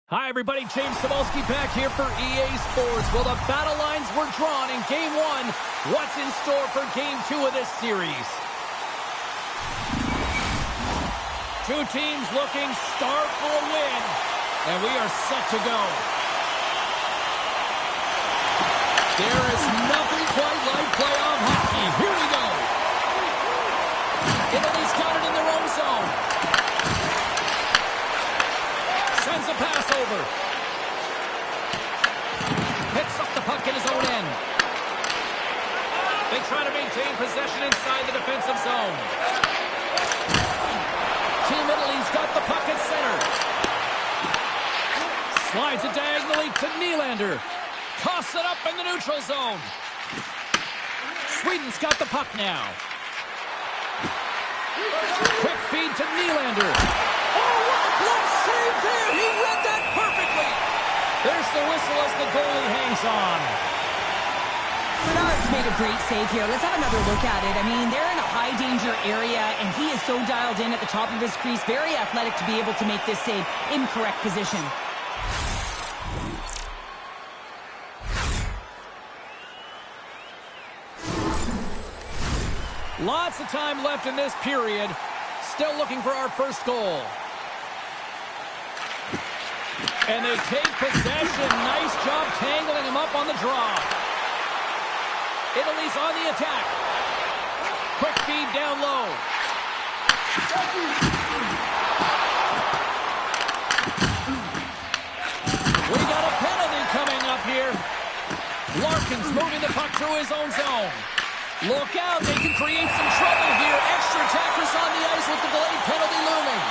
Hi, everybody. James Cebulski back here for EA Sports. Well, the battle lines were drawn in Game 1. What's in store for Game 2 of this series? Two teams looking starved for a win, and we are set to go. There is nothing quite like playoff hockey. Here we go. Italy's got it in their own zone. Sends a pass over. Picks up the puck in his own end. They try to maintain possession inside the defensive zone. Team Italy's got the puck at center. Slides it diagonally to Nylander. Coughs it up in the neutral zone. Sweden's got the puck now. Quick feed to Nylander. Oh, what a glove save there! He read that perfectly! There's the whistle as the goalie hangs on. Bernard's made a great save here. Let's have another look at it. I mean, they're in a high-danger area, and he is so dialed in at the top of his crease. Very athletic to be able to make this save in correct position. Lots of time left in this period. Still looking for our first goal. And they take possession. Nice job tangling him up on the draw. Italy's on the attack. Quick feed down low. We got a penalty coming up here. Larkin's moving the puck through his own zone. Look out, they can create some trouble here. Extra attackers on the ice with the delayed penalty looming.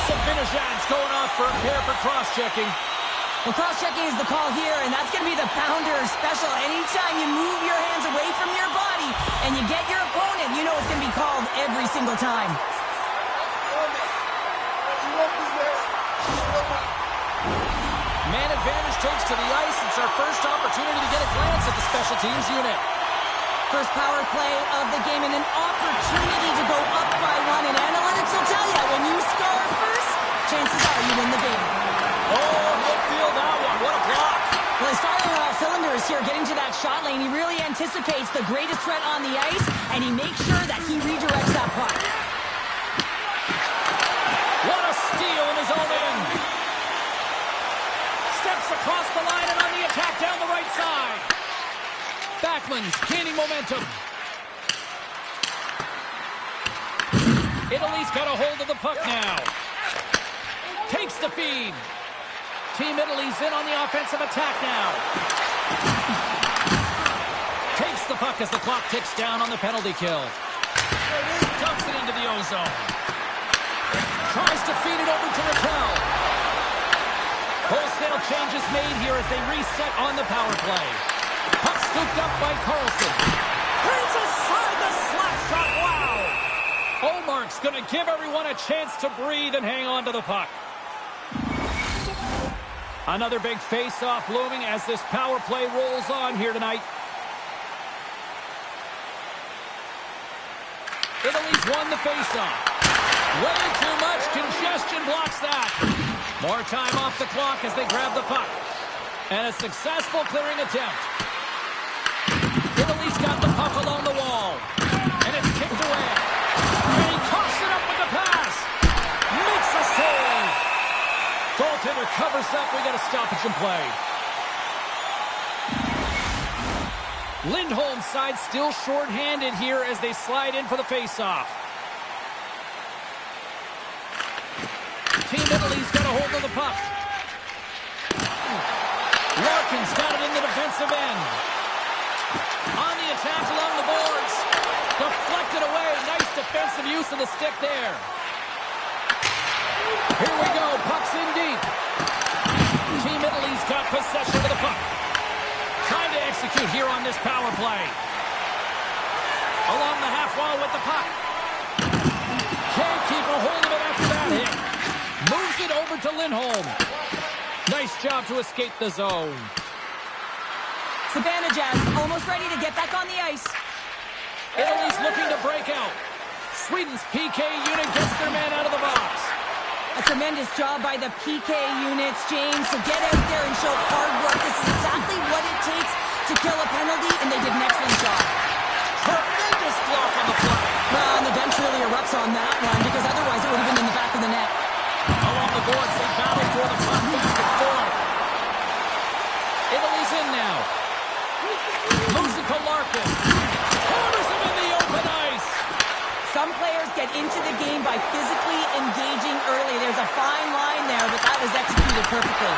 Zibanejad's going off for a pair for cross-checking. Well, cross-checking is the call here, and that's going to be the pounder special. Anytime you move your hands away from your body and you get your opponent, you know it's going to be called every single time. Man advantage takes to the ice. It's our first opportunity to get a glance at the special teams unit. First power play of the game and an opportunity to go up by one. And analytics will tell you, when you score first, chances are you win the game. Oh, he'll feel that one. What a block. Well, he's firing on all cylinders here, getting to that shot lane. He really anticipates the greatest threat on the ice, and he makes sure that he redirects that puck. What a steal in his own end. Steps across the line and on the attack down the right side. Backlund's gaining momentum. Italy's got a hold of the puck now. Takes the feed. Team Italy's in on the offensive attack now. Takes the puck as the clock ticks down on the penalty kill. Dumps it into the ozone. Tries to feed it over to Rattel. Wholesale changes made here as they reset on the power play. Puck scooped up by Carlson. Turns aside the slap shot. Wow! Omark's going to give everyone a chance to breathe and hang on to the puck. Another big face-off looming as this power play rolls on here tonight. Italy's won the face-off. Way too much congestion blocks that. More time off the clock as they grab the puck. And a successful clearing attempt. Italy's got the puck along the wall. And it's kicked away. And he coughs it up with the pass. Makes a save. Goaltender covers up. We got a stoppage in play. Lindholm's side still short-handed here as they slide in for the face-off. Team Italy's got a hold of the puck. Larkin's got it in the defensive end. On the attack along the boards. Deflected away. Nice defensive use of the stick there. Here we go. Puck's in deep. Team Italy's got possession of the puck. Trying to execute here on this power play. Along the half wall with the puck. Can't keep a hold of it after that hit. Moves it over to Lindholm. Nice job to escape the zone. Zibanejad almost ready to get back on the ice. Italy's looking to break out. Sweden's PK unit gets their man out of the box. A tremendous job by the PK units, James. So get out there and show hard work. This is exactly what it takes to kill a penalty, and they did an excellent job. Tremendous block on the play. Well, and the bench really erupts on that one, because otherwise it would have been in the back of the net. Along the boards, they battle for the puck back and forth. Italy's in now. Losing to Larkin. Hammers him in the open ice. Some players get into the game by physically engaging early. There's a fine line there, but that was executed perfectly.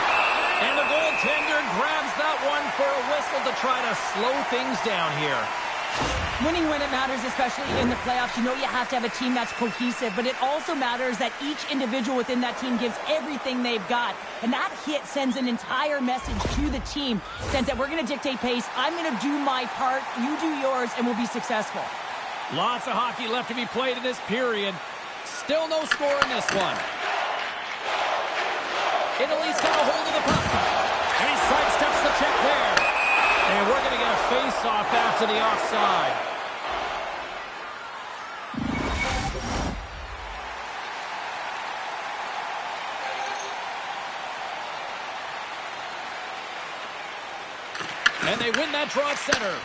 And the goaltender grabs that one for a whistle to try to slow things down here. Winning when it matters, especially in the playoffs, you know you have to have a team that's cohesive, but it also matters that each individual within that team gives everything they've got. And that hit sends an entire message to the team, says that we're going to dictate pace, I'm going to do my part, you do yours, and we'll be successful. Lots of hockey left to be played in this period. Still no score in this one. Italy's got a hold of the puck. And he sidesteps the check there. And we're going to get a face-off after the offside. And they win that draw at center.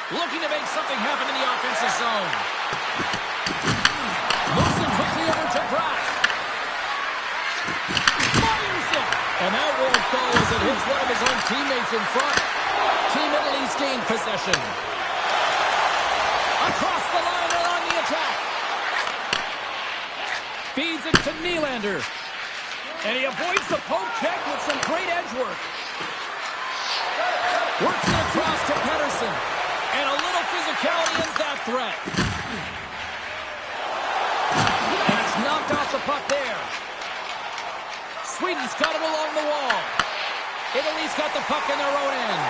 Looking to make something happen in the offensive zone. Moves it quickly over to Bratt. Fires it! And that won't go as it hits one of his own teammates in front. Team Italy's gained possession. Across the line and on the attack. Feeds it to Nylander. And he avoids the poke check with some great edge work. Works it across to Pettersson. And a little physicality ends that threat. And it's knocked off the puck there. Sweden's got it along the wall. Italy's got the puck in their own end.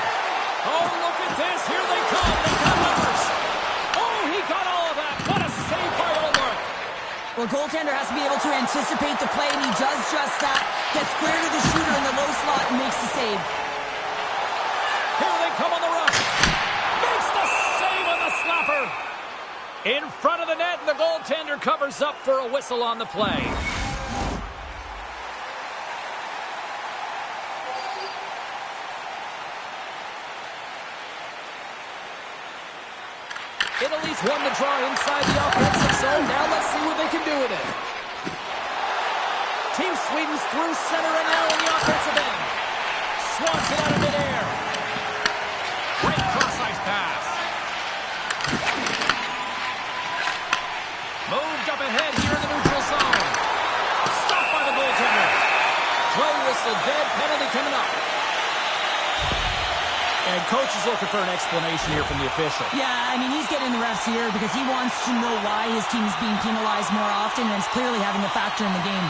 Oh, look at this. Here they come. They got numbers. Oh, he got all of that. What a save by Ullmark. Well, goaltender has to be able to anticipate the play, and he does just that. Gets square to the shooter in the low slot and makes the save. Here they come on the rush. Makes the save on the slapper. In front of the net, and the goaltender covers up for a whistle on the play. Italy's won the draw inside the offensive zone. Now let's see what they can do with it. Team Sweden's through center and now in the offensive end. Swats it out of midair. Great cross-ice pass. Moved up ahead here in the neutral zone. Stopped by the goaltender. Play whistle dead. Penalty coming up. And coach is looking for an explanation here from the official. Yeah, I mean, he's getting the refs here because he wants to know why his team is being penalized more often, and it's clearly having a factor in the game.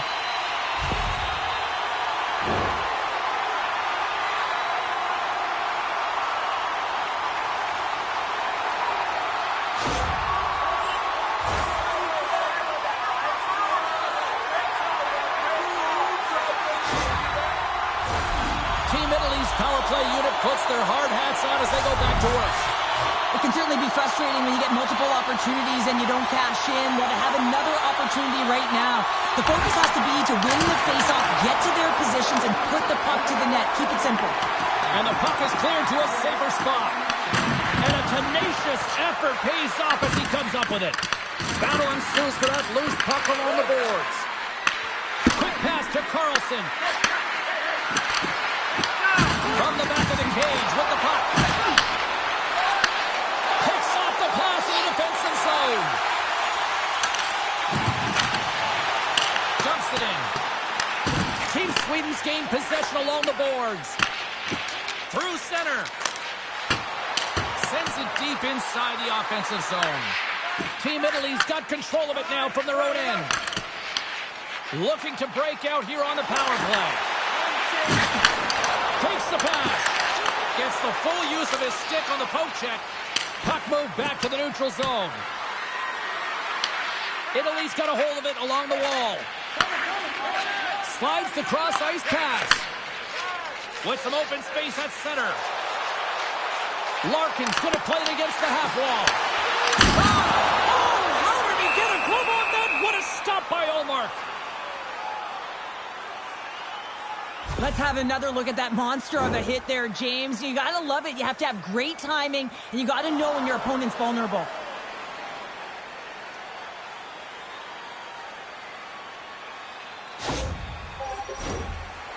Team Italy's power play unit puts their hard hats on as they go back to work. It can certainly be frustrating when you get multiple opportunities and you don't cash in. Well, to have another opportunity right now, the focus has to be to win the faceoff, get to their positions, and put the puck to the net. Keep it simple. And the puck is cleared to a safer spot. And a tenacious effort pays off as he comes up with it. Battle ensues for that loose puck along the boards. Quick pass to Carlson. From the back of the cage with the puck. Picks off the pass in the defensive zone. Dumps it in. Team Sweden's gained possession along the boards. Through center. Sends it deep inside the offensive zone. Team Italy's got control of it now from their own end. Looking to break out here on the power play. Takes the pass. Gets the full use of his stick on the poke check. Puck moved back to the neutral zone. Italy's got a hold of it along the wall. Slides the cross-ice pass. With some open space at center. Larkin's going to play it against the half wall. Oh, how did he get a glove on that? What a stop by Ullmark. Let's have another look at that monster of a hit there, James. You got to love it. You have to have great timing, and you got to know when your opponent's vulnerable.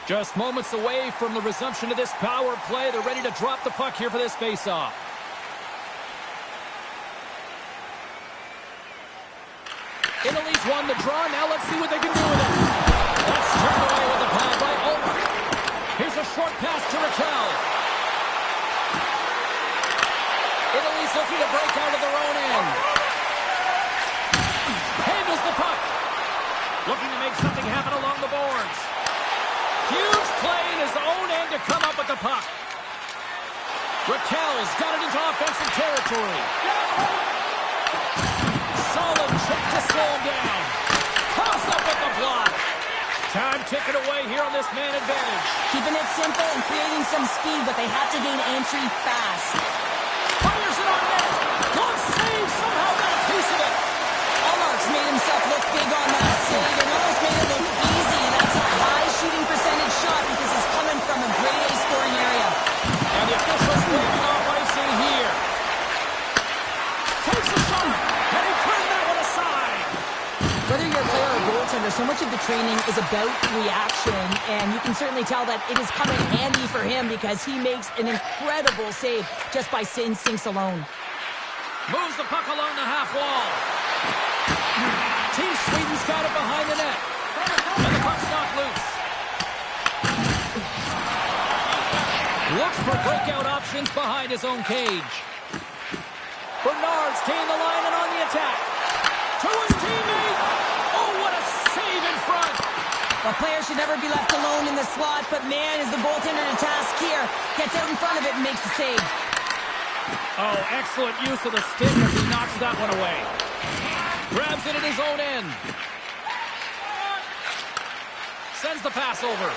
Just moments away from the resumption of this power play. They're ready to drop the puck here for this faceoff. Italy's won the draw. Now let's see what they can do with it. That's turned away with the pad by Ulrich. Here's a short pass to Raquel. Italy's looking to break out of their own end. Handles the puck. Looking to make something happen along the boards. Huge play in his own end to come up with the puck. Raquel's got it into offensive territory. Solid check to slow him down. Toss up with the block. Time ticking away here on this man advantage. Keeping it simple and creating some speed, but they have to gain entry fast. Fires it on net. Glove save. Somehow got a piece of it. Ullmark's made himself look big on that save and almost made it look easy. That's a high shooting percentage shot because it's coming from a grade A scoring area. And the officials waving off icing here. Takes a shot. And he turned that one aside. Whether you're a player or a goaltender, so much of the training is about reaction, and you can certainly tell that it is coming handy for him because he makes an incredible save just by instincts alone. Moves the puck along the half wall. Team Sweden's got it behind the net. And the puck's knocked loose. Looks for breakout options behind his own cage. Bernard's gained the line and on the attack. To his teammate. Oh, what a save in front. The player should never be left alone in the slot, but man, is the goaltender to task here. Gets out in front of it and makes the save. Oh, excellent use of the stick as he knocks that one away. Grabs it at his own end. Sends the pass over.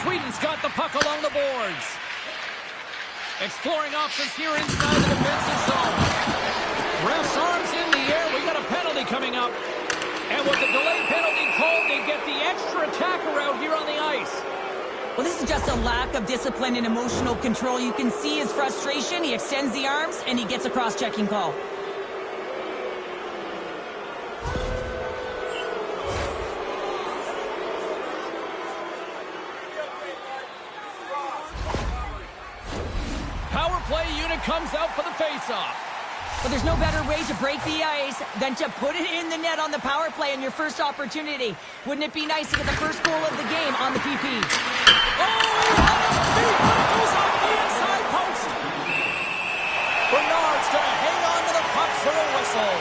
Sweden's got the puck along the boards. Exploring options here inside the defensive zone. Ref's arms in the air. We got a penalty coming up. And with the delayed penalty called, they get the extra attacker out here on the ice. Well, this is just a lack of discipline and emotional control. You can see his frustration. He extends the arms, and he gets a cross-checking call. Power play unit comes out for the face-off. But there's no better way to break the ice than to put it in the net on the power play in your first opportunity. Wouldn't it be nice to get the first goal of the game on the PP? Oh, he had his feet, but it goes off the inside post. Bernard's going to hang on to the puck for a whistle.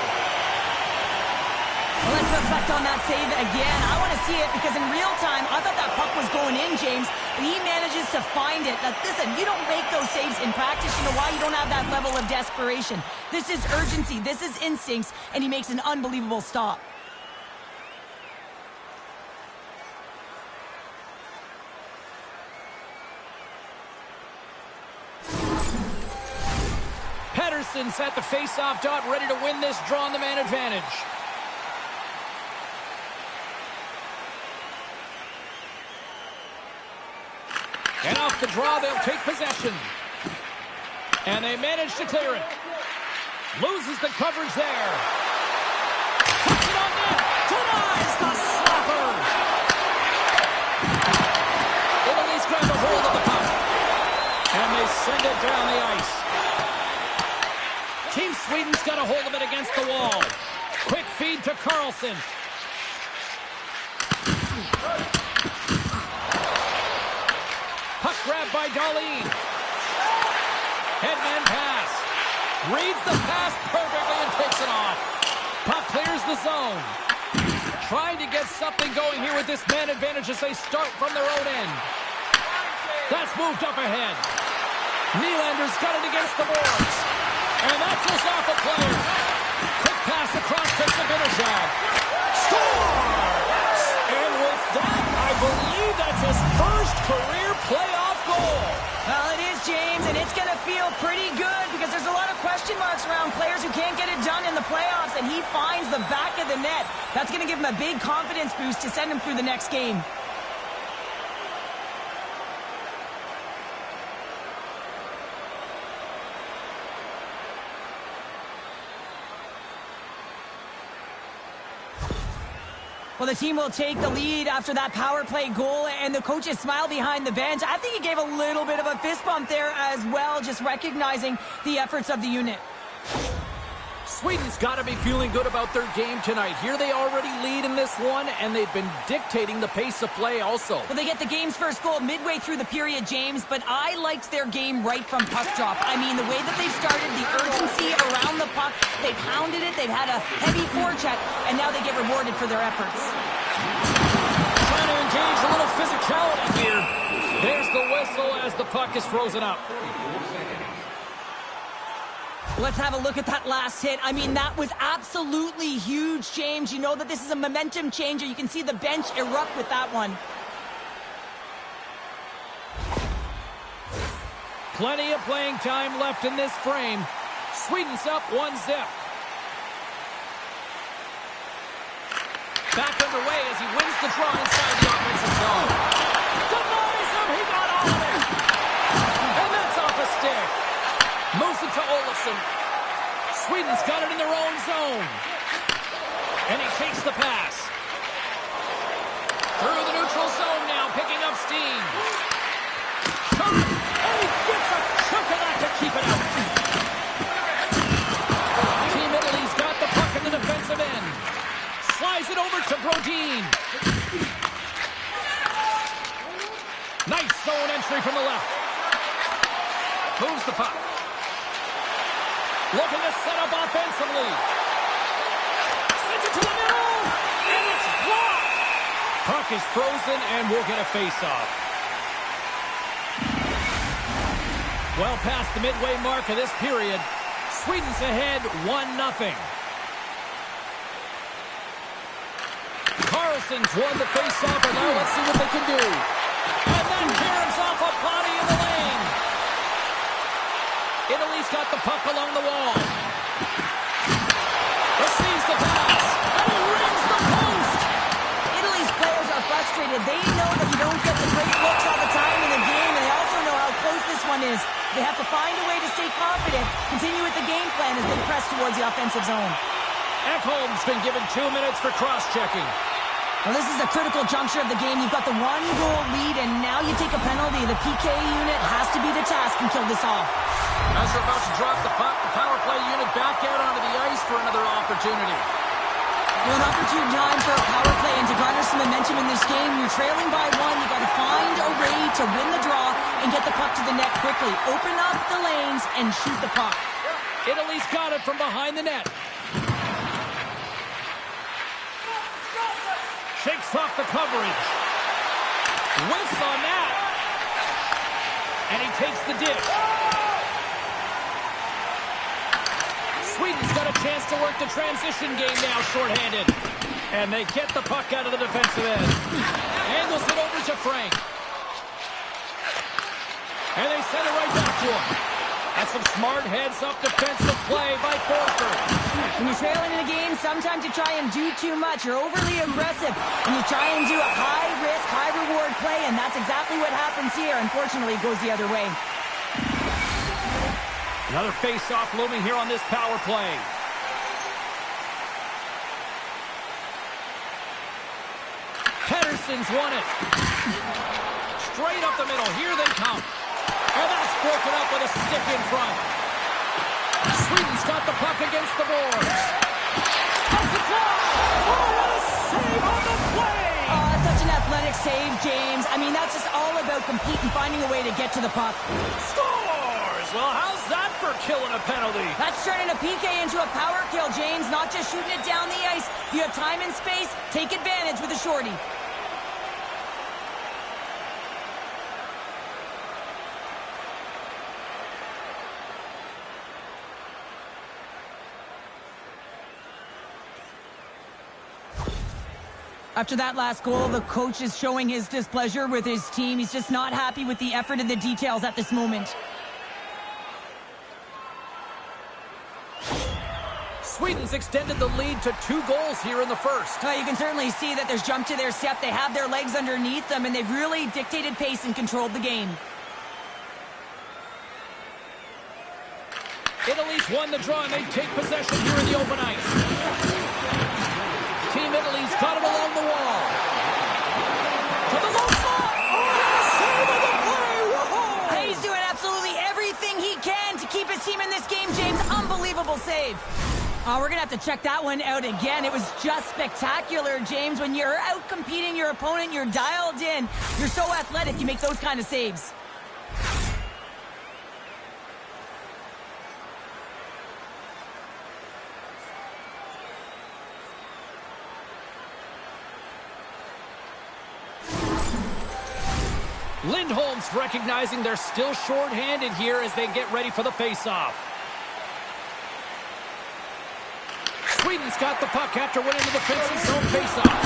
Well, let's reflect on that save again. I want to see it because in real time, I thought that puck was going in, James. But he manages to find it. Now, listen, you don't make those saves in practice. You know why? You don't have that level of desperation. This is urgency. This is instincts. And he makes an unbelievable stop. Pettersson's at the face-off dot, ready to win this draw on the man advantage. And off the draw, they'll take possession. And they manage to clear it. Loses the coverage there. Puts it on net. Denies the slapper. Italy's grabbed a hold of the puck. And they send it down the ice. Team Sweden's got a hold of it against the wall. Quick feed to Carlson. Puck grab by Dahlin. Headman pass. Reads the pass perfectly and takes it off. Puck clears the zone. Trying to get something going here with this man advantage as they start from their own end. That's moved up ahead. Nylander's got it against the boards. And that goes off a player. Quick pass across to Zibanejad. Scores! And with that, I believe that's his first career playoff goal. Well, it is, James, and it's going to feel pretty good because there's a lot of question marks around players who can't get it done in the playoffs, and he finds the back of the net. That's going to give him a big confidence boost to send him through the next game. Well, the team will take the lead after that power play goal, and the coaches smile behind the bench. I think he gave a little bit of a fist bump there as well, just recognizing the efforts of the unit. Sweden's got to be feeling good about their game tonight. Here they already lead in this one, and they've been dictating the pace of play also. Well, they get the game's first goal midway through the period, James, but I liked their game right from puck drop. I mean, the way that they've started, the urgency around the puck, they've hounded it, they've had a heavy forecheck, and now they get rewarded for their efforts. Trying to engage a little physicality here. There's the whistle as the puck is frozen up. Let's have a look at that last hit. I mean, that was absolutely huge, James. You know that this is a momentum changer. You can see the bench erupt with that one. Plenty of playing time left in this frame. Sweden's up 1-0. Back underway as he wins the draw inside the offensive zone. Denies him! He got all of it! And that's off a stick. Moves it to Olofsson. Sweden's got it in their own zone. And he takes the pass. Through the neutral zone now, picking up steam. Shot! And he gets a chunk of that to keep it out. Team Italy's got the puck in the defensive end. Slides it over to Brodin. Nice zone entry from the left. Moves the puck. Looking to set up offensively. Sends it to the middle. And it's blocked. Puck is frozen and we'll get a face-off. Well past the midway mark of this period. Sweden's ahead 1-0. Carlson's won the face-off, and now let's see what they can do. And then caroms off a body in the lane. Italy's got the puck along the wall. Receives the pass, and he rings the post. Italy's players are frustrated. They know that you don't get the great looks all the time in the game, and they also know how close this one is. They have to find a way to stay confident, continue with the game plan as they press towards the offensive zone. Ekholm's been given 2 minutes for cross-checking. Well, this is a critical juncture of the game. You've got the one-goal lead, and now you take a penalty. The PK unit has to be the task and kill this off. As they're about to drop the puck, the power play unit back out onto the ice for another opportunity. Well, an opportune time for a power play and to garner some momentum in this game. You're trailing by one. You've got to find a way to win the draw and get the puck to the net quickly. Open up the lanes and shoot the puck. Italy's got it from behind the net. Shakes off the coverage. Whiffs on that. And he takes the dish. Sweden's got a chance to work the transition game now, shorthanded. And they get the puck out of the defensive end. Angles it over to Frank. And they send it right back to him. That's some smart heads-up defensive play by Forsberg. When you're trailing in a game, sometimes you try and do too much. You're overly aggressive, and you try and do a high-risk, high-reward play, and that's exactly what happens here. Unfortunately, it goes the other way. Another face-off looming here on this power play. Pettersson's won it. Straight up the middle. Here they come. And that's broken up with a stick in front. Sweden's got the puck against the boards. That's a fly. Oh, what a save on the play. Oh, such an athletic save, James. I mean, that's just all about completing, finding a way to get to the puck. Scores! Well, how's that for killing a penalty? That's turning a PK into a power kill, James. Not just shooting it down the ice. If you have time and space, take advantage with a shorty. After that last goal, the coach is showing his displeasure with his team. He's just not happy with the effort and the details at this moment. Sweden's extended the lead to 2 goals here in the first. You can certainly see that there's jump to their step. They have their legs underneath them, and they've really dictated pace and controlled the game. Italy's won the draw, and they take possession here in the open ice. Team Italy's got it along the wall. To the low slot. Oh, save of the play. Whoa. He's doing absolutely everything he can to keep his team in this game, James. Unbelievable save. We're going to have to check that one out again. It was just spectacular, James. When you're out competing your opponent, you're dialed in. You're so athletic, you make those kind of saves. Lindholm's recognizing they're still short-handed here as they get ready for the face-off. Sweden's got the puck after winning the defensive zone face-off.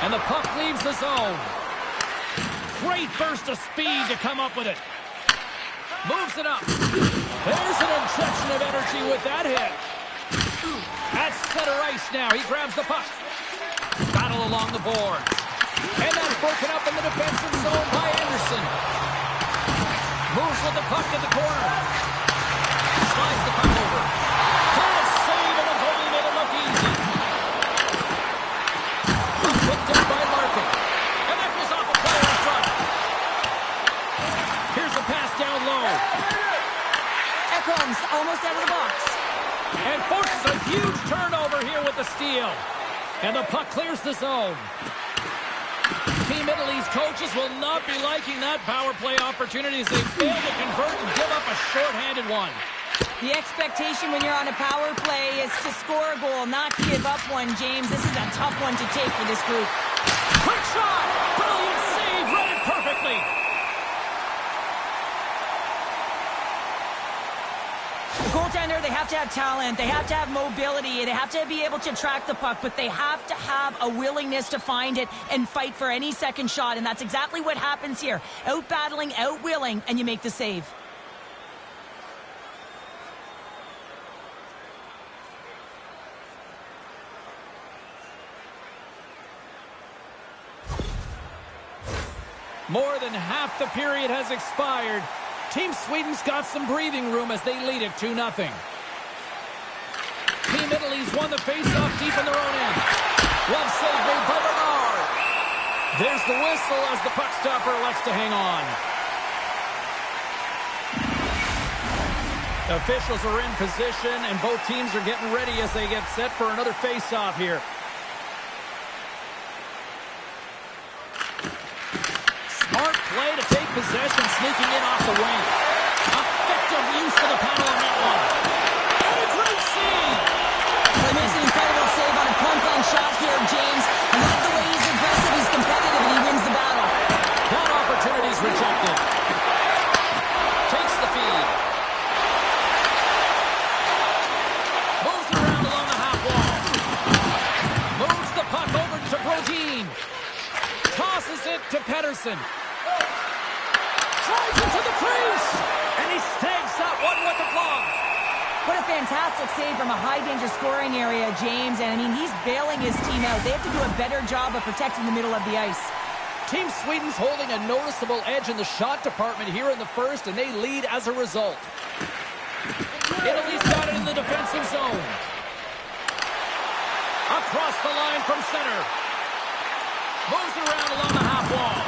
And the puck leaves the zone. Great burst of speed to come up with it. Moves it up. There's an injection of energy with that hit. At center ice now. He grabs the puck. Battle along the boards. And that's broken up in the defensive zone by Anderson. Moves with the puck to the corner. Slides the puck over. Can't save, and the goalie made it look easy. Puck picked up by Larkin. And that goes off a player in front. Here's a pass down low. Ekholm's almost out of the box. And forces a huge turnover here with the steal. And the puck clears the zone. Team Italy's coaches will not be liking that power play opportunity as they fail to convert and give up a short-handed one. The expectation when you're on a power play is to score a goal, not give up one, James. This is a tough one to take for this group. Quick shot! Brilliant save! Read it perfectly! The goaltender, they have to have talent, they have to have mobility, they have to be able to track the puck, but they have to have a willingness to find it and fight for any second shot, and that's exactly what happens here. Out-battling, out-willing, and you make the save. More than half the period has expired. Team Sweden's got some breathing room as they lead it 2-0. Team Italy's won the face-off deep in their own end. Glove save made by Bernard. There's the whistle as the puck stopper elects to hang on. Officials are in position, and both teams are getting ready as they get set for another face-off here. Smart play to take possession, sneaking in off the wing. Effective use of the panel on that one. And a great save! He makes an incredible save on a punt-on shot here, James. I love the way he's aggressive, he's competitive, and he wins the battle. That opportunity's rejected. Takes the feed. Moves it around along the half wall. Moves the puck over to Brodin. Tosses it to Pettersson. Drives it to the crease. And he snags that one with the glove. What a fantastic save from a high-danger scoring area, James. And, I mean, he's bailing his team out. They have to do a better job of protecting the middle of the ice. Team Sweden's holding a noticeable edge in the shot department here in the first, and they lead as a result. Italy's got it in the defensive zone. Across the line from center. Moves it around along the half wall.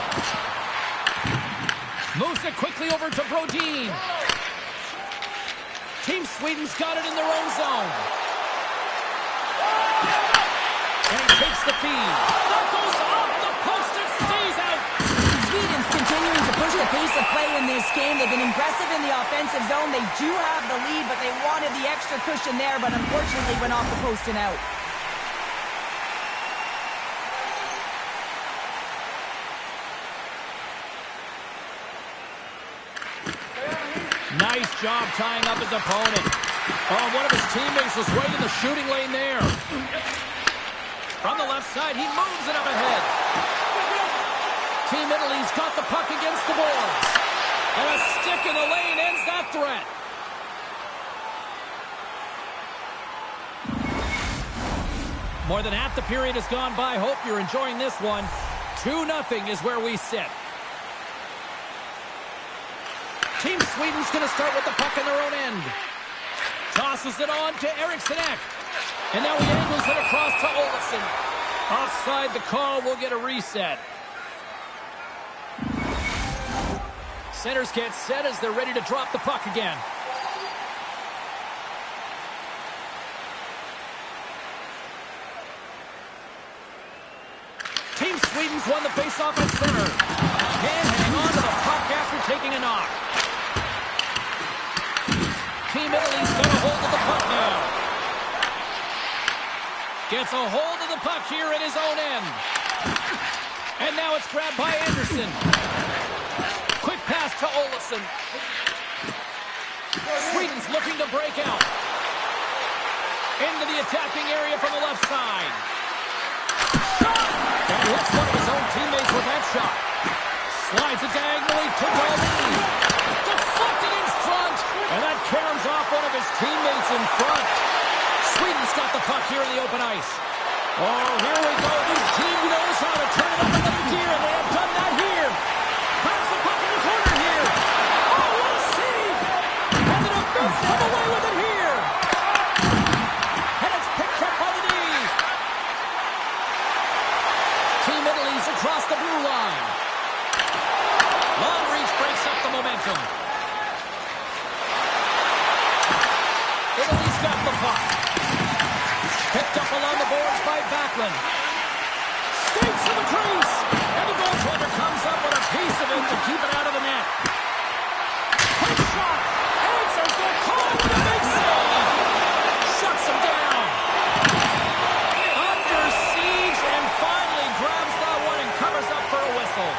Moves it quickly over to Brodin. Team Sweden's got it in their own zone. And he takes the feed. That goes off the post and stays out. Sweden's continuing to push the pace of play in this game. They've been impressive in the offensive zone. They do have the lead, but they wanted the extra cushion there, but unfortunately went off the post and out. Nice job tying up his opponent. Oh, one of his teammates was right in the shooting lane there. From the left side, he moves it up ahead. Team Italy's got the puck against the boards. And a stick in the lane ends that threat. More than half the period has gone by. Hope you're enjoying this one. 2-0 is where we sit. Team Sweden's going to start with the puck in their own end. Tosses it on to Eriksson Ek. And now he angles it across to Olofsson. Offside the call. We'll get a reset. Centers get set as they're ready to drop the puck again. Team Sweden's won the faceoff at center. Can't hang on to the puck after taking a knock. Team Italy's got a hold of the puck now. Gets a hold of the puck here in his own end. And now it's grabbed by Anderson. Quick pass to Olofsson. Sweden's looking to break out. Into the attacking area from the left side. Shot! And he hits one of his own teammates with that shot. Slides it diagonally to Dahlin. Deflected in front. And that caroms off one of his teammates in front. Sweden's got the puck here in the open ice. Oh, here we go. This team knows how to turn it up another gear, and they have done that here. Pass the puck in the corner here. Oh, what a save! And the defense come away with it here. And it's picked up by the D. Team Italy's across the blue line. Long reach breaks up the momentum. Italy's got the puck. Picked up along the boards by Backlund. Skates to the crease. And the goaltender comes up with a piece of it to keep it out of the net. Quick shot. Answers the call with a big save. Shuts him down. Under siege and finally grabs that one and covers up for a whistle.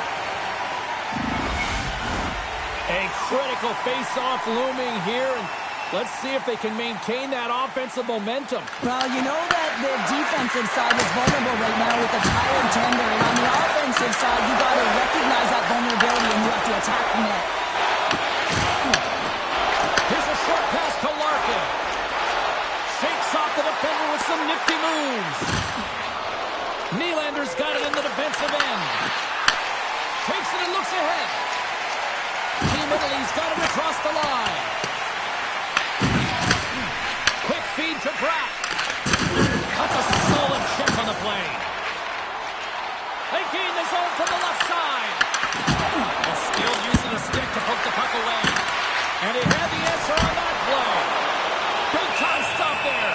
A critical face-off looming here. And let's see if they can maintain that offensive momentum. Well, you know that the defensive side is vulnerable right now with a tired tender. And on the offensive side, you got to recognize that vulnerability and you have to attack the net. Here's a short pass to Larkin. Shakes off the defender with some nifty moves. Nylander's got it in the defensive end. Takes it and looks ahead. Team Italy's got it across the line. Quick feed to Bratt. That's a solid check on the play. They gain the zone from the left side. And still using a stick to poke the puck away. And he had the answer on that play. Big time stop there.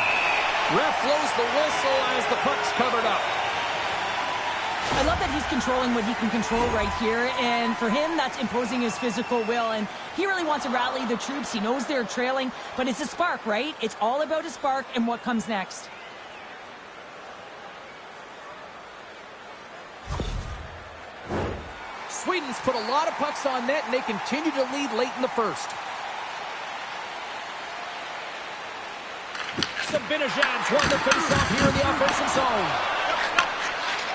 Ref blows the whistle as the puck's covered up. I love that he's controlling what he can control right here, and for him, that's imposing his physical will, and he really wants to rally the troops. He knows they're trailing, but it's a spark, right? It's all about a spark and what comes next. Sweden's put a lot of pucks on net, and they continue to lead late in the first. Zibanejad's won the faceoff here in the offensive zone.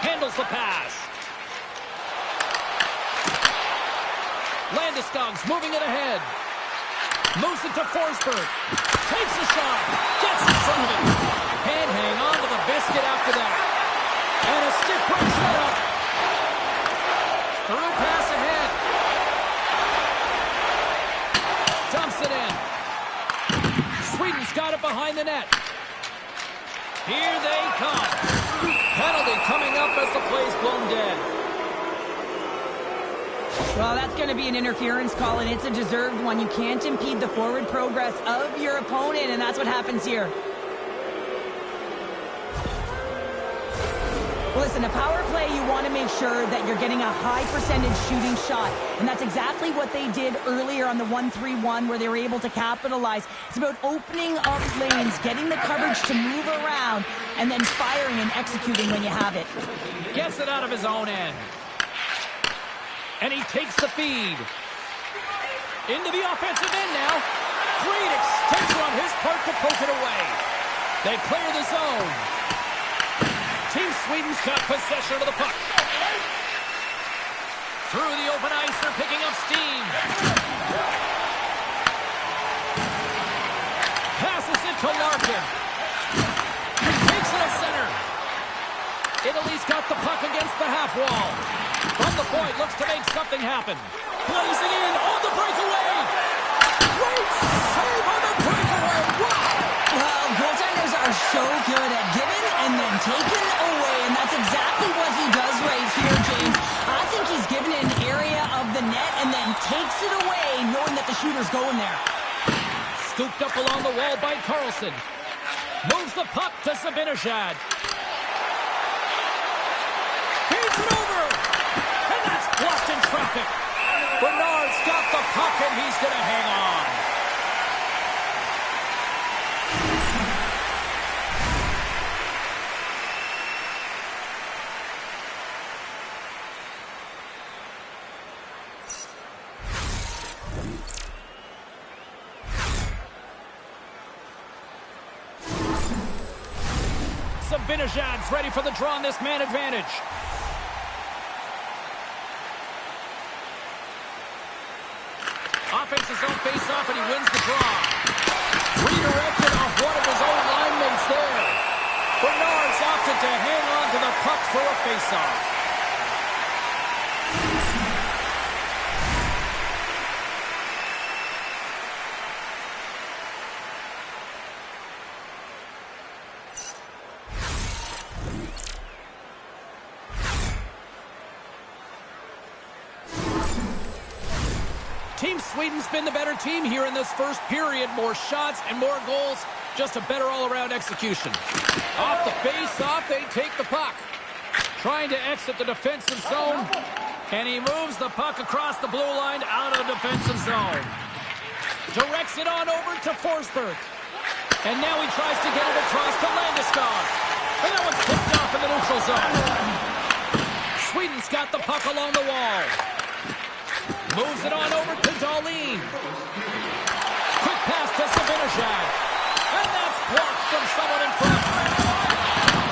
Handles the pass. Landeskog's moving it ahead. Moves it to Forsberg. Takes the shot. Gets in front of it. Can't hang on to the biscuit after that. And a stick break set up. Through pass ahead. Dumps it in. Sweden's got it behind the net. Here they come. Penalty coming up as the play's blown dead. Well, that's going to be an interference call, and it's a deserved one. You can't impede the forward progress of your opponent, and that's what happens here. Well, listen, a power play, you want to make sure that you're getting a high percentage shooting shot, and that's exactly what they did earlier on the 1-3-1 where they were able to capitalize. It's about opening up lanes, getting the coverage to move around, and then firing and executing when you have it. Gets it out of his own end. And he takes the feed. Into the offensive end now. Great extension on his part to poke it away. They clear the zone. Team Sweden's got possession of the puck. Through the open ice, they're picking up steam. Passes it to Larkin. Takes it to center. He's got the puck against the half wall. From the point, looks to make something happen. Blazing in on the breakaway. Great save on the breakaway. Wow! Well, goaltenders are so good at giving and then taking away, and that's exactly what he does right here, James. I think he's given an area of the net and then takes it away, knowing that the shooter's going there. Scooped up along the wall by Carlson. Moves the puck to Zibanejad. Feeds it over. And that's blocked in traffic. Bernard's got the puck and he's going to hang on. Zibanejad's ready for the draw on this man advantage. Offense his own face-off and he wins the draw. Redirected off one of his own line mates there. Bernard's opted to hang on to the puck for a face-off. Team Sweden's been the better team here in this first period. More shots and more goals. Just a better all-around execution. Off the face-off, they take the puck. Trying to exit the defensive zone. And he moves the puck across the blue line out of the defensive zone. Directs it on over to Forsberg. And now he tries to get it across to Landeskog. And that one's picked off in the neutral zone. Sweden's got the puck along the wall. Moves it on over to Dahlin. Quick pass to Zibanejad. And that's blocked from someone in front.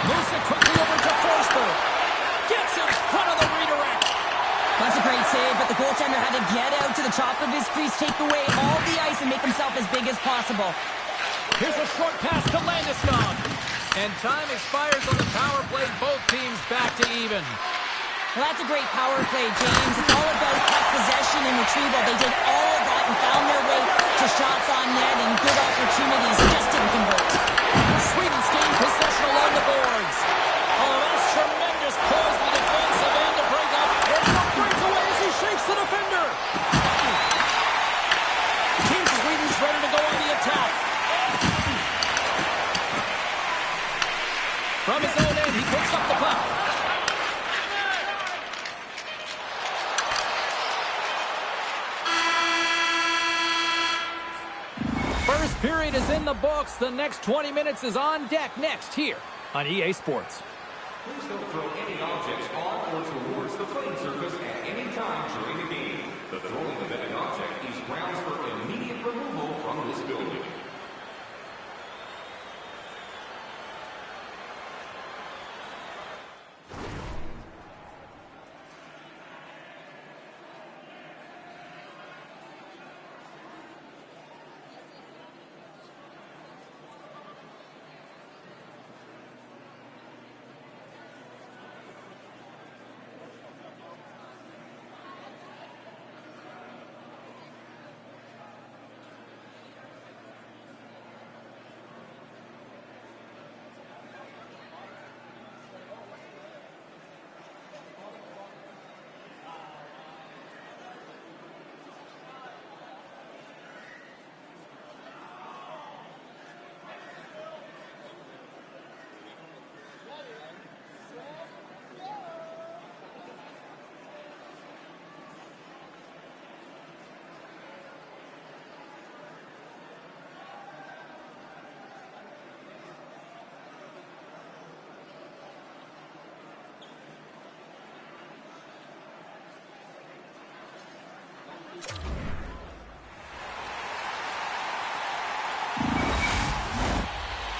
Moves it quickly over to Forsberg. Gets in front of the redirect. That's a great save, but the goaltender had to get out to the top of his crease, take away all the ice, and make himself as big as possible. Here's a short pass to Landeskog. And time expires on the power play. Both teams back to even. Well, that's a great power play, James. It's all about puck possession and retrieval. They did all of that and found their way to shots on net and good opportunities. Just didn't convert. Sweden's gained possession along the boards. Oh, that's tremendous poise in the defensive end to break up. There's a breakaway as he shakes the defender. Team Sweden's ready to go on the attack. From his own end, he picks up the puck. First period is in the books. The next 20 minutes is on deck next here on EA Sports. Please don't throw any objects on or towards the playing surface at any time during the game. The throwing of any object is grounds for immediate removal from this building.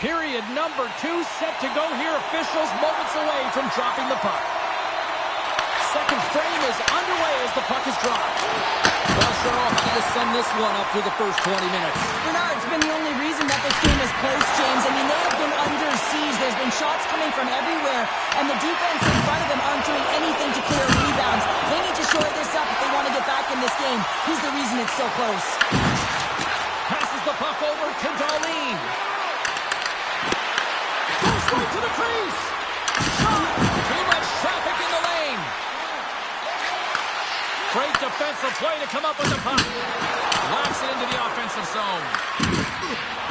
Period number 2 set to go here. Officials moments away from dropping the puck. Second frame is underway as the puck is dropped. Well, Cheryl, how do you sum this one up through the first 20 minutes? Bernard's been the only reason that this game is close, James. I mean, they have been under siege. There's been shots coming coming from everywhere, and the defense in front of him aren't doing anything to clear rebounds. They need to shore this up if they want to get back in this game. He's the reason it's so close. Passes the puck over to Darlene. Goes straight to the crease. Shot. Too much traffic in the lane. Great defensive play to come up with the puck. Locks it into the offensive zone.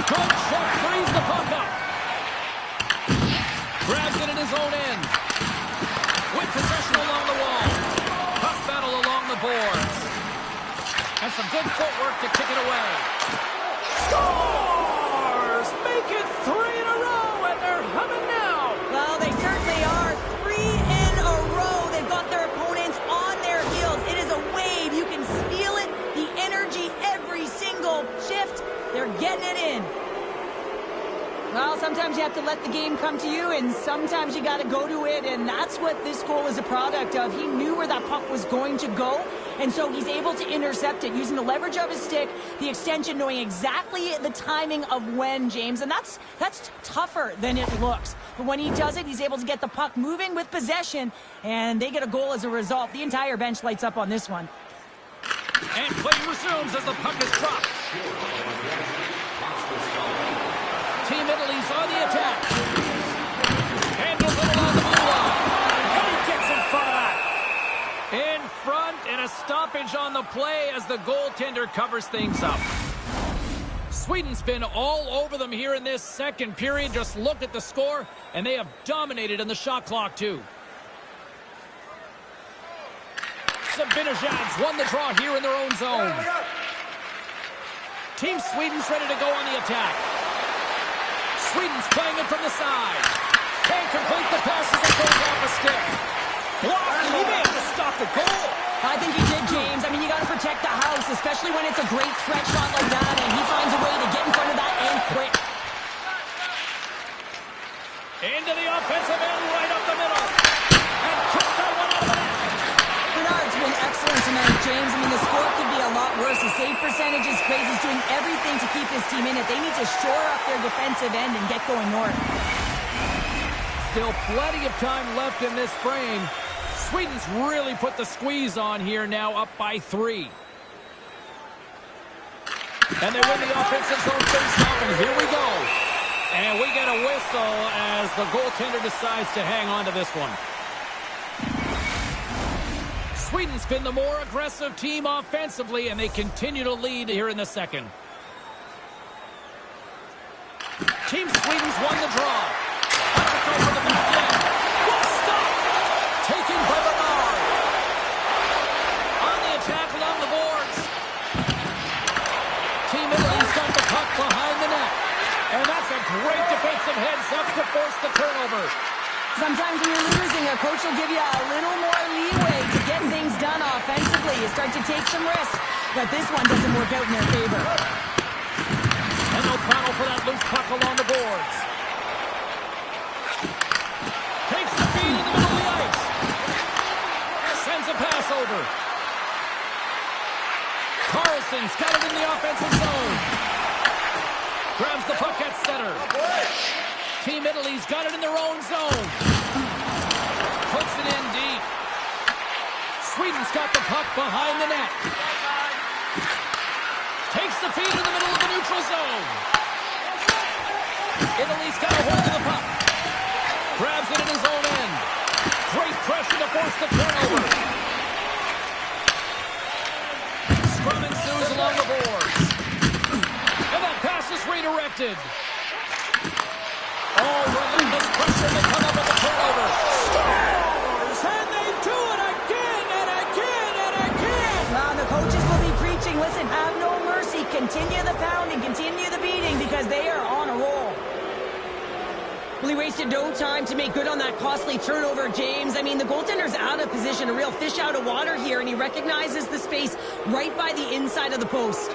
Good check, frees the puck up. Grabs it in his own end. With possession along the wall. Puck battle along the boards. And some good footwork to kick it away. Scores! Make it 3 in a row, and they're humming now. Well, they certainly are. 3 in a row. They've got their opponents on their heels. It is a wave. You can feel it. The energy every single shift. They're getting it in. Well, sometimes you have to let the game come to you, and sometimes you got to go to it, and that's what this goal is a product of. He knew where that puck was going to go, and so he's able to intercept it using the leverage of his stick, the extension, knowing exactly the timing of when, James, and that's tougher than it looks. But when he does it, he's able to get the puck moving with possession, and they get a goal as a result. The entire bench lights up on this one. And play resumes as the puck is dropped. Team Italy's on the attack. Handles it along the blue line. And he gets in front of that. In front, and a stoppage on the play as the goaltender covers things up. Sweden's been all over them here in this second period. Just look at the score, and they have dominated in the shot clock, too. Zibanejad's won the draw here in their own zone. Team Sweden's ready to go on the attack. Sweden's playing it from the side. Can't complete the pass as it goes off a stick. Blocked. He may have to stop the goal. I think he did, James. I mean, you got to protect the house, especially when it's a great threat shot like that, and he finds a way to get in front of that and quick. Into the offensive end, right up the middle. And took that one out of the net. Bernard's been excellent tonight, James. I mean, the score could be a lot worse. His save percentage is crazy. He's doing everything to keep his team in it. They need to shore up their defensive end and get going north. Still plenty of time left in this frame. Sweden's really put the squeeze on here now, up by 3. And they win the offensive zone face-off, and here we go. And we get a whistle as the goaltender decides to hang on to this one. Sweden's been the more aggressive team offensively, and they continue to lead here in the second. Team Sweden's won the draw. That's a goal for the back end. Well stopped. Taken by Bernard. On the attack along the boards. Team Italy's got the puck behind the net. And that's a great defensive heads-up to force the turnover. Sometimes when you're losing, a coach will give you a little more leeway to get things done offensively. You start to take some risks, but this one doesn't work out in their favor. And O'Connell for that loose puck along the boards. Takes the feed in the middle of the ice. Sends a pass over. Carlson's got it in the offensive zone. Grabs the puck at center. Team Italy's got it in their own zone. Puts it in deep. Sweden's got the puck behind the net. Takes the feed in the middle of the neutral zone. Italy's got a hold of the puck. Grabs it in his own end. Great pressure to force the turnover. Scrum ensues along the boards. And that pass is redirected. Oh, relentless pressure to come up with the turnover. Scores! And they do it again and again and again! Well, the coaches will be preaching, listen, have no mercy. Continue the pounding, continue the beating, because they are on a roll. Well, he wasted no time to make good on that costly turnover, James. I mean, the goaltender's out of position, a real fish out of water here, and he recognizes the space right by the inside of the post.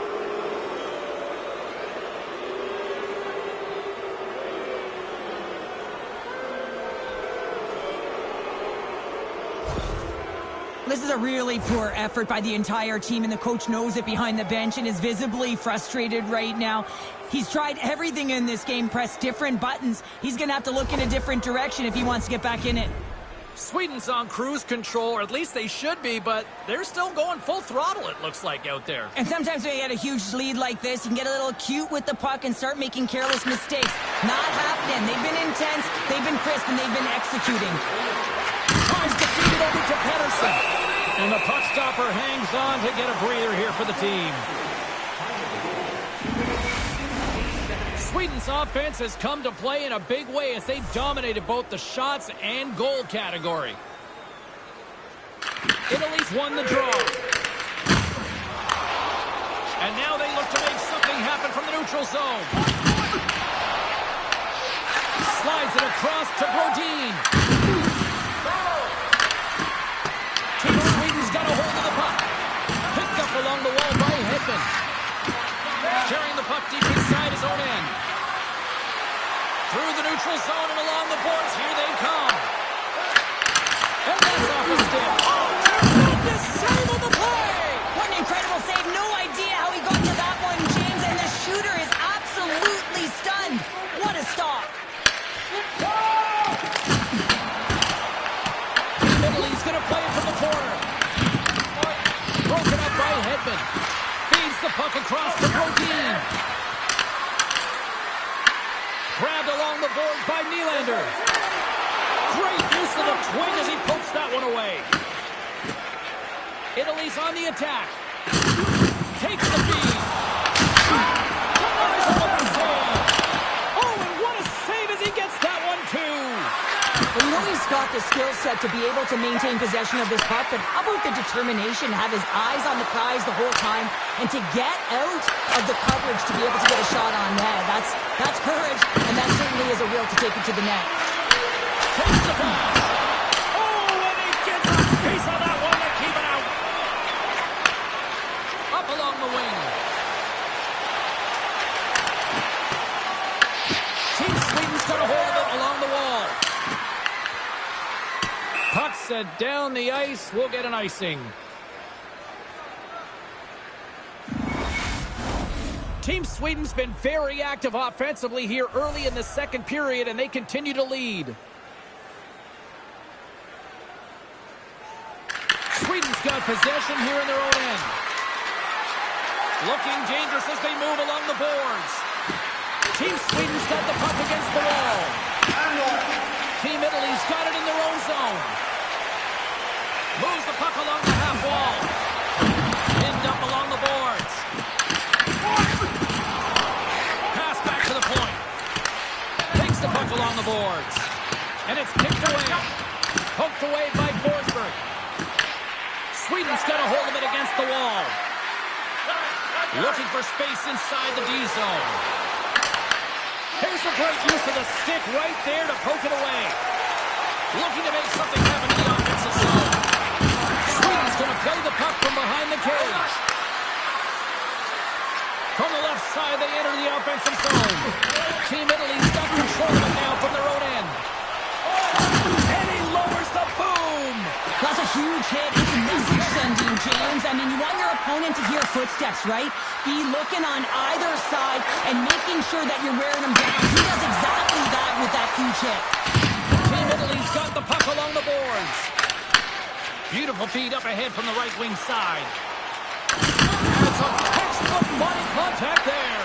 This is a really poor effort by the entire team, and the coach knows it behind the bench and is visibly frustrated right now. He's tried everything in this game, pressed different buttons. He's going to have to look in a different direction if he wants to get back in it. Sweden's on cruise control, or at least they should be, but they're still going full throttle, it looks like, out there. And sometimes when you get a huge lead like this, you can get a little cute with the puck and start making careless mistakes. Not happening. They've been intense, they've been crisp, and they've been executing. Tries to feed it over to Pettersson. And the puck stopper hangs on to get a breather here for the team. Sweden's offense has come to play in a big way as they dominated both the shots and goal category. Italy's won the draw. And now they look to make something happen from the neutral zone. Slides it across to Brodin. Team Sweden's got a hold of the puck. Picked up along the wall by Hedman. Carrying the puck deep inside his own end. Through the neutral zone and along the boards. Here they come. And that's off a stick. Oh, tremendous save of the play. What an incredible save. No idea how he got to that one, James. And the shooter is absolutely stunned. What a stop. Italy's going to play it from the corner. Broken up by Hedman. Feeds the puck across to Brodin. Grabbed along the boards by Nylander. Great use of the twing as he pokes that one away. Italy's on the attack. Takes the feed. Denies him with the save. Oh, and what a save as he gets that one too. Well, you know he's got the skill set to be able to maintain possession of this puck, but how about the determination to have his eyes on the prize the whole time and to get out of the coverage to be able to get a shot on net? That's courage, and that certainly is a will to take it to the net. Takes the pass. Oh, and he gets a piece of that one to keep it out. Up along the wing. Team Sweden's got a hold of it along the wall. Puck set down the ice. We'll get an icing. Team Sweden's been very active offensively here early in the second period, and they continue to lead. Sweden's got possession here in their own end. Looking dangerous as they move along the boards. Team Sweden's got the puck against the wall. Team Italy's got it in their own zone. Moves the puck along the half wall. Pinned up along the boards. Pass back to the point. Takes the puck along the boards. And it's kicked away. Poked away by Forsberg. Sweden's got a hold of it against the wall. Looking for space inside the D zone. Here's a great use of the stick right there to poke it away. Looking to make something happen in the offensive zone. Sweden's going to play the puck from behind the cage. From the left side, they enter the offensive zone. Team Italy's got control of it now from their own end. And he lowers the boom. That's a huge hit. It's a message sending, James. I mean, you want your opponent to hear footsteps, right? Be looking on either side and making sure that you're wearing them down. He does exactly that with that huge hit. Team Italy's got the puck along the boards. Beautiful feed up ahead from the right wing side. It's a textbook body contact there.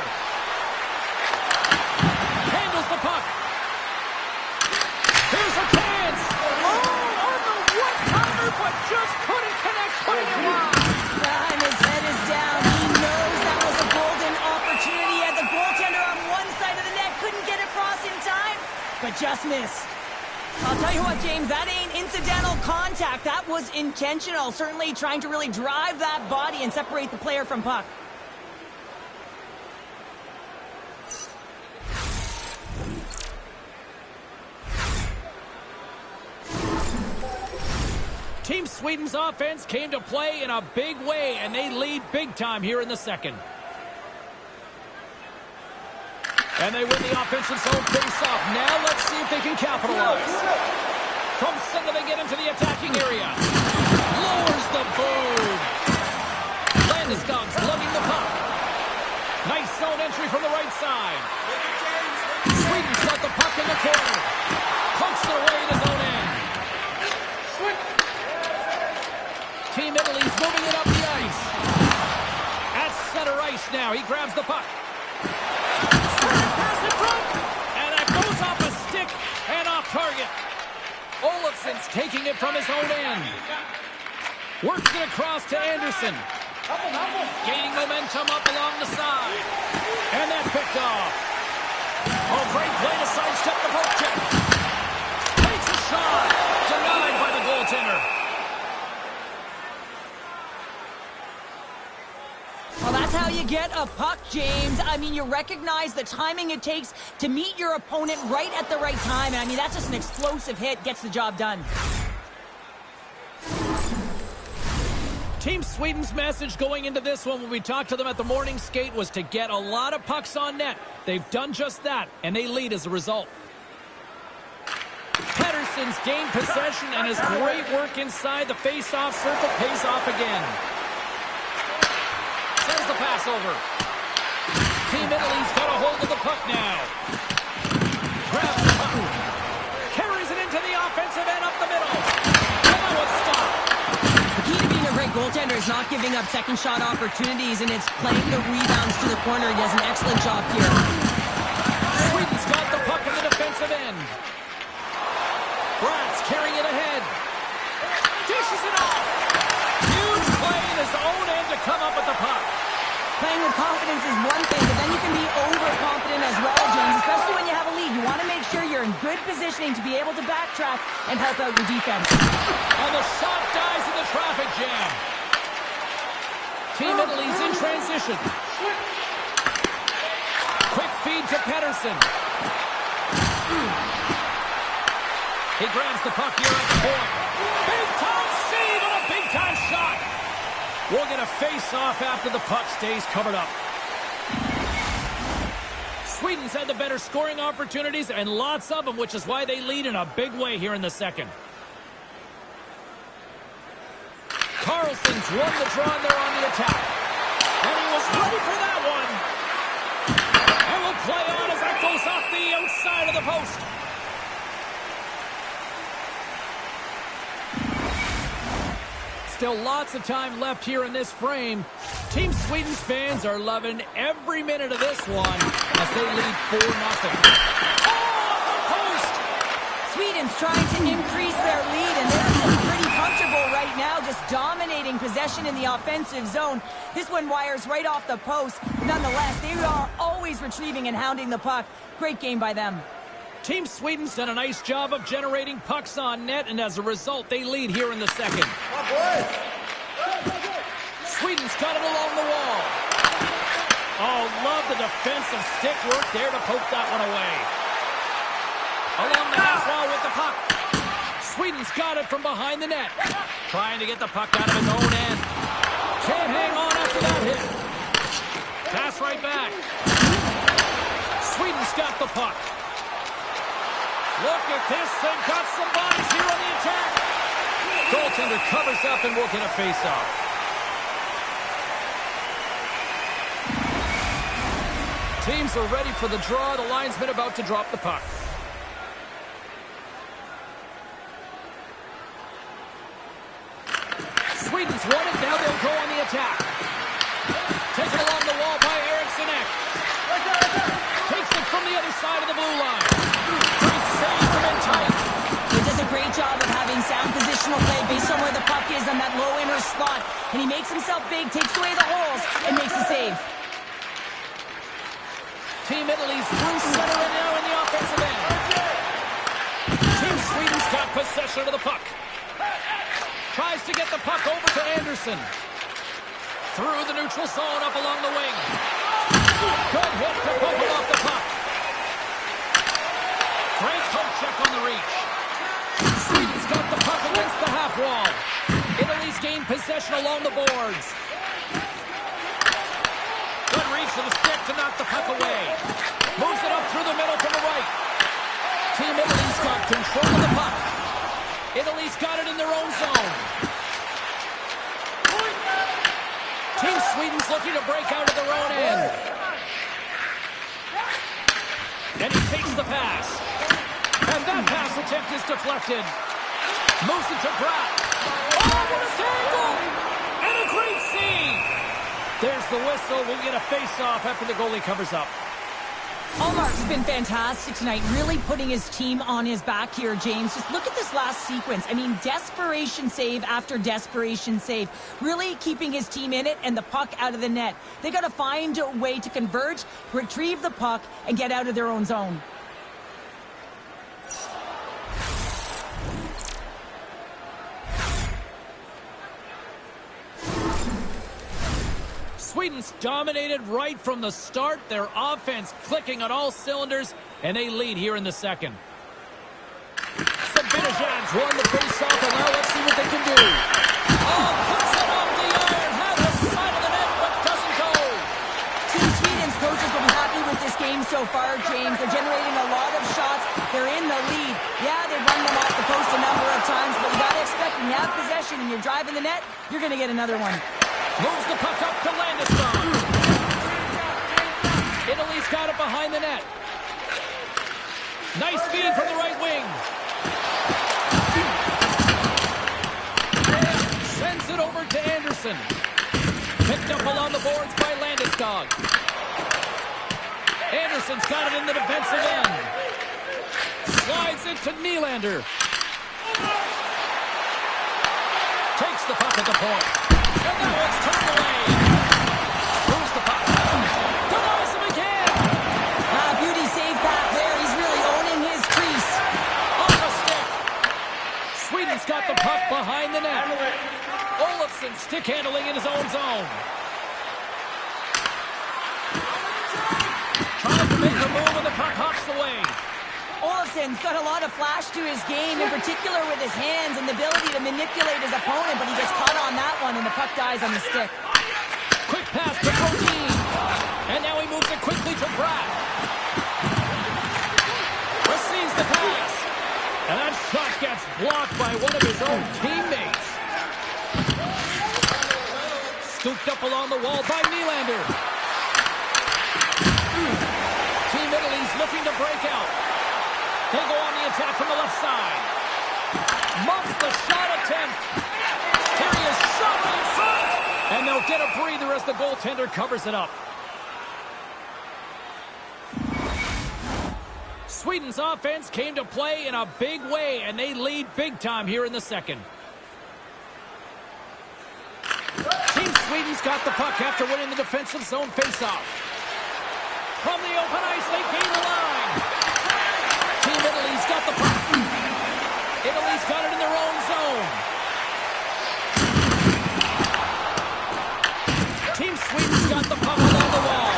Handles the puck. Here's a chance. Oh, on the one-timer, but just couldn't connect, putting it wide. And his head is down. He knows that was a golden opportunity. Had the goaltender on one side of the net, couldn't get across in time, but just missed. I'll tell you what, James, that ain't incidental contact. That was intentional. Certainly trying to really drive that body and separate the player from puck. Team Sweden's offense came to play in a big way, and they lead big time here in the second. And they win the offensive zone face-off. Now let's see if they can capitalize. From center, they get into the attacking area. Lowers the boom. Landeskog's lugging the puck. Nice zone entry from the right side. Sweden's got the puck in the corner. Pokes it away in his own end. Team Italy's moving it up the ice. At center ice now. He grabs the puck. Pass in front. And that goes off a stick and off target. Olofsson's taking it from his own end. Works it across to Anderson. Gaining momentum up along the side. And that's picked off. Oh, great play to sidestep the poke check. Takes a shot. Denied by the goaltender. Well, that's how you get a puck, James. I mean, you recognize the timing it takes to meet your opponent right at the right time. I mean, that's just an explosive hit. Gets the job done. Team Sweden's message going into this one when we talked to them at the morning skate was to get a lot of pucks on net. They've done just that, and they lead as a result. Pettersson's gained possession, and his great work inside the face-off circle pays off again. Sends the pass over. Team Italy's got a hold of the puck now. Grabs the puck. Carries it into the offensive end up the middle. And that one's stopped. The key to being a great goaltender is not giving up second shot opportunities, and it's playing the rebounds to the corner. He does an excellent job here. Sweden's got the puck in the defensive end. Bratz carrying it ahead. Dishes it off. Huge play in his own end to come up with the puck. Playing with confidence is one thing, but then you can be overconfident as well, James, especially when you have a lead. You want to make sure you're in good positioning to be able to backtrack and help out your defense. And the shot dies in the traffic jam. Team Italy's in transition. Quick feed to Pettersson. He grabs the puck here at the point. Big-time save and a big-time shot. We'll get a face-off after the puck stays covered up. Sweden's had the better scoring opportunities and lots of them, which is why they lead in a big way here in the second. Carlson's won the draw and they're on the attack. And he was ready for that one. And will play on as that goes off the outside of the post. Still lots of time left here in this frame. Team Sweden's fans are loving every minute of this one as they lead 4-0. Oh, off the post! Sweden's trying to increase their lead, and they're sitting pretty comfortable right now, just dominating possession in the offensive zone. This one wires right off the post. Nonetheless, they are always retrieving and hounding the puck. Great game by them. Team Sweden's done a nice job of generating pucks on net, and as a result, they lead here in the second. Sweden's got it along the wall. Oh, love the defensive stick work there to poke that one away. Along the half wall with the puck. Sweden's got it from behind the net. Trying to get the puck out of his own end. Can't hang on after that hit. Pass right back. Sweden's got the puck. Look at this, they've got some bodies here on the attack. Goaltender covers up and will get a face-off. Teams are ready for the draw. The linesman about to drop the puck. Sweden's won it, now they'll go on the attack. Taken along the wall by Eriksson Ek. Takes it from the other side of the blue line. Great save from in tight. He does a great job of having sound positional play based on where the puck is on that low inner slot. And he makes himself big, takes away the holes, and makes a save. Team Italy's through center and now in the offensive end. Team Sweden's got possession of the puck. Tries to get the puck over to Anderson. Through the neutral zone up along the wing. Good hit to poke it off the puck. Great poke check on the reach. Sweden's got the puck against the half wall. Italy's gained possession along the boards. Good reach to the stick to knock the puck away. Moves it up through the middle to the right. Team Italy's got control of the puck. Italy's got it in their own zone. Sweden's looking to break out of their own end. And he takes the pass. And that pass attempt is deflected. Moves it to Bratt. Oh, what a tackle! And a great save! There's the whistle. We'll get a face-off after the goalie covers up. Ullmark's been fantastic tonight, really putting his team on his back here, James. Just look at this last sequence. I mean, desperation save after desperation save. Really keeping his team in it and the puck out of the net. They got to find a way to convert, retrieve the puck, and get out of their own zone. Sweden's dominated right from the start. Their offense clicking on all cylinders, and they lead here in the second. Zibanejad's won the face-off, and now let's see what they can do. Oh, puts it off the iron, has the side of the net, but doesn't go. Team Sweden's coaches will be happy with this game so far, James. They're generating a lot of shots. They're in the lead. Yeah, they've run them off the post a number of times, but you got to expect when you have possession and you're driving the net, you're going to get another one. Moves the puck up to Landeskog. Italy's got it behind the net. Nice feed from the right wing. Sends it over to Anderson. Picked up along the boards by Landeskog. Anderson's got it in the defensive end. Slides it to Nylander. Takes the puck at the point. And now it's turned away. Moves the puck. Denies him again. Beauty save back there. He's really owning his crease. Off a stick. Sweden's got the puck behind the net. Olofsson stick handling in his own zone. Trying to make the move and the puck hops away. Olofsson's got a lot of flash to his game, in particular with his hands and the ability to manipulate his opponent, but he gets caught on that one and the puck dies on the stick. Quick pass to Brodin. And now he moves it quickly to Bratt. Receives the pass. And that shot gets blocked by one of his own teammates. Scooped up along the wall by Nylander. Team Italy's looking to break out. They go on the attack from the left side. Muffs the shot attempt. Here he is, shot right in front. And they'll get a breather as the goaltender covers it up. Sweden's offense came to play in a big way, and they lead big time here in the second. Team Sweden's got the puck after winning the defensive zone faceoff. From the open ice, they gain the line. Team Italy's got the puck. Italy's got it in their own zone. Team Sweden's got the puck along the wall.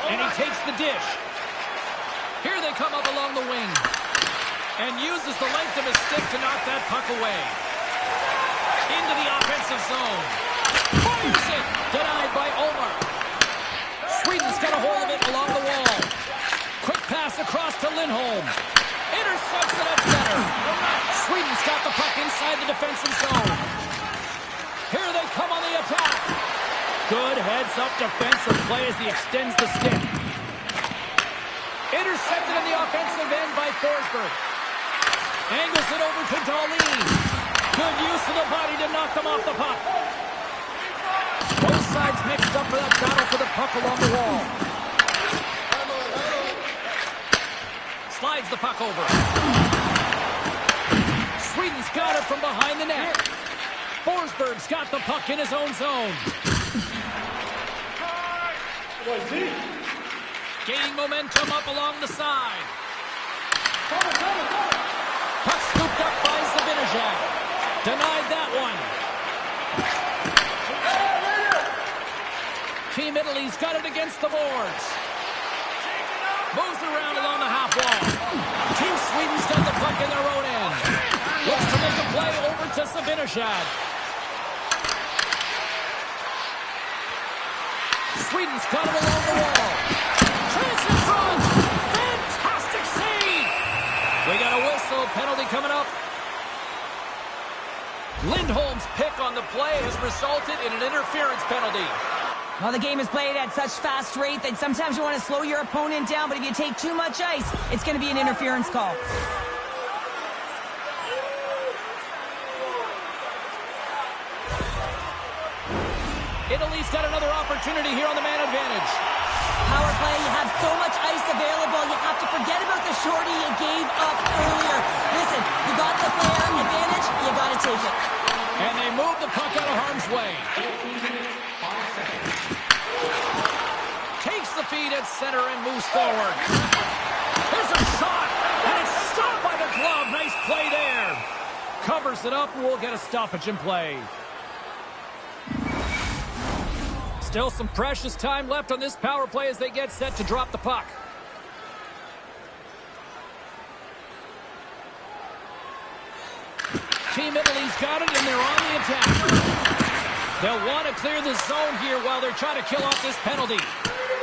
And he takes the dish. Here they come up along the wing. And uses the length of his stick to knock that puck away. Into the offensive zone. Fires it. Denied by Ullmark. Sweden's got a hold of it along the wall. Quick pass across to Lindholm. Intercepts it at center. Sweden's got the puck inside the defensive zone. Here they come on the attack. Good heads-up defensive play as he extends the stick. Intercepted in the offensive end by Forsberg. Angles it over to Dahlin. Good use of the body to knock them off the puck. Both sides mixed up for that battle for the puck along the wall. Slides the puck over. Sweden's got it from behind the net. Forsberg's got the puck in his own zone. Gaining momentum up along the side. Puck scooped up by Zibanejad. Denied that one. Team Italy's got it against the boards. Moves around along the half wall. Team Sweden's got the puck in their own end. Looks to make a play over to Zibanejad. Sweden's got it along the wall. Chance in front. Fantastic save. We got a whistle. Penalty coming up. Lindholm's pick on the play has resulted in an interference penalty. Well, the game is played at such fast rate that sometimes you want to slow your opponent down, but if you take too much ice, it's going to be an interference call. Italy's got another opportunity here on the man advantage. Power play, you have so much ice available, you have to forget about the shorty you gave up earlier. Listen, you got the player advantage, you got to take it. And they move the puck out of harm's way. 15 minutes, 5 seconds. Takes the feed at center and moves forward. There's a shot, and it's stopped by the glove. Nice play there. Covers it up, and we'll get a stoppage in play. Still some precious time left on this power play as they get set to drop the puck. Team Italy's got it, and they're on the attack. They'll want to clear the zone here while they're trying to kill off this penalty.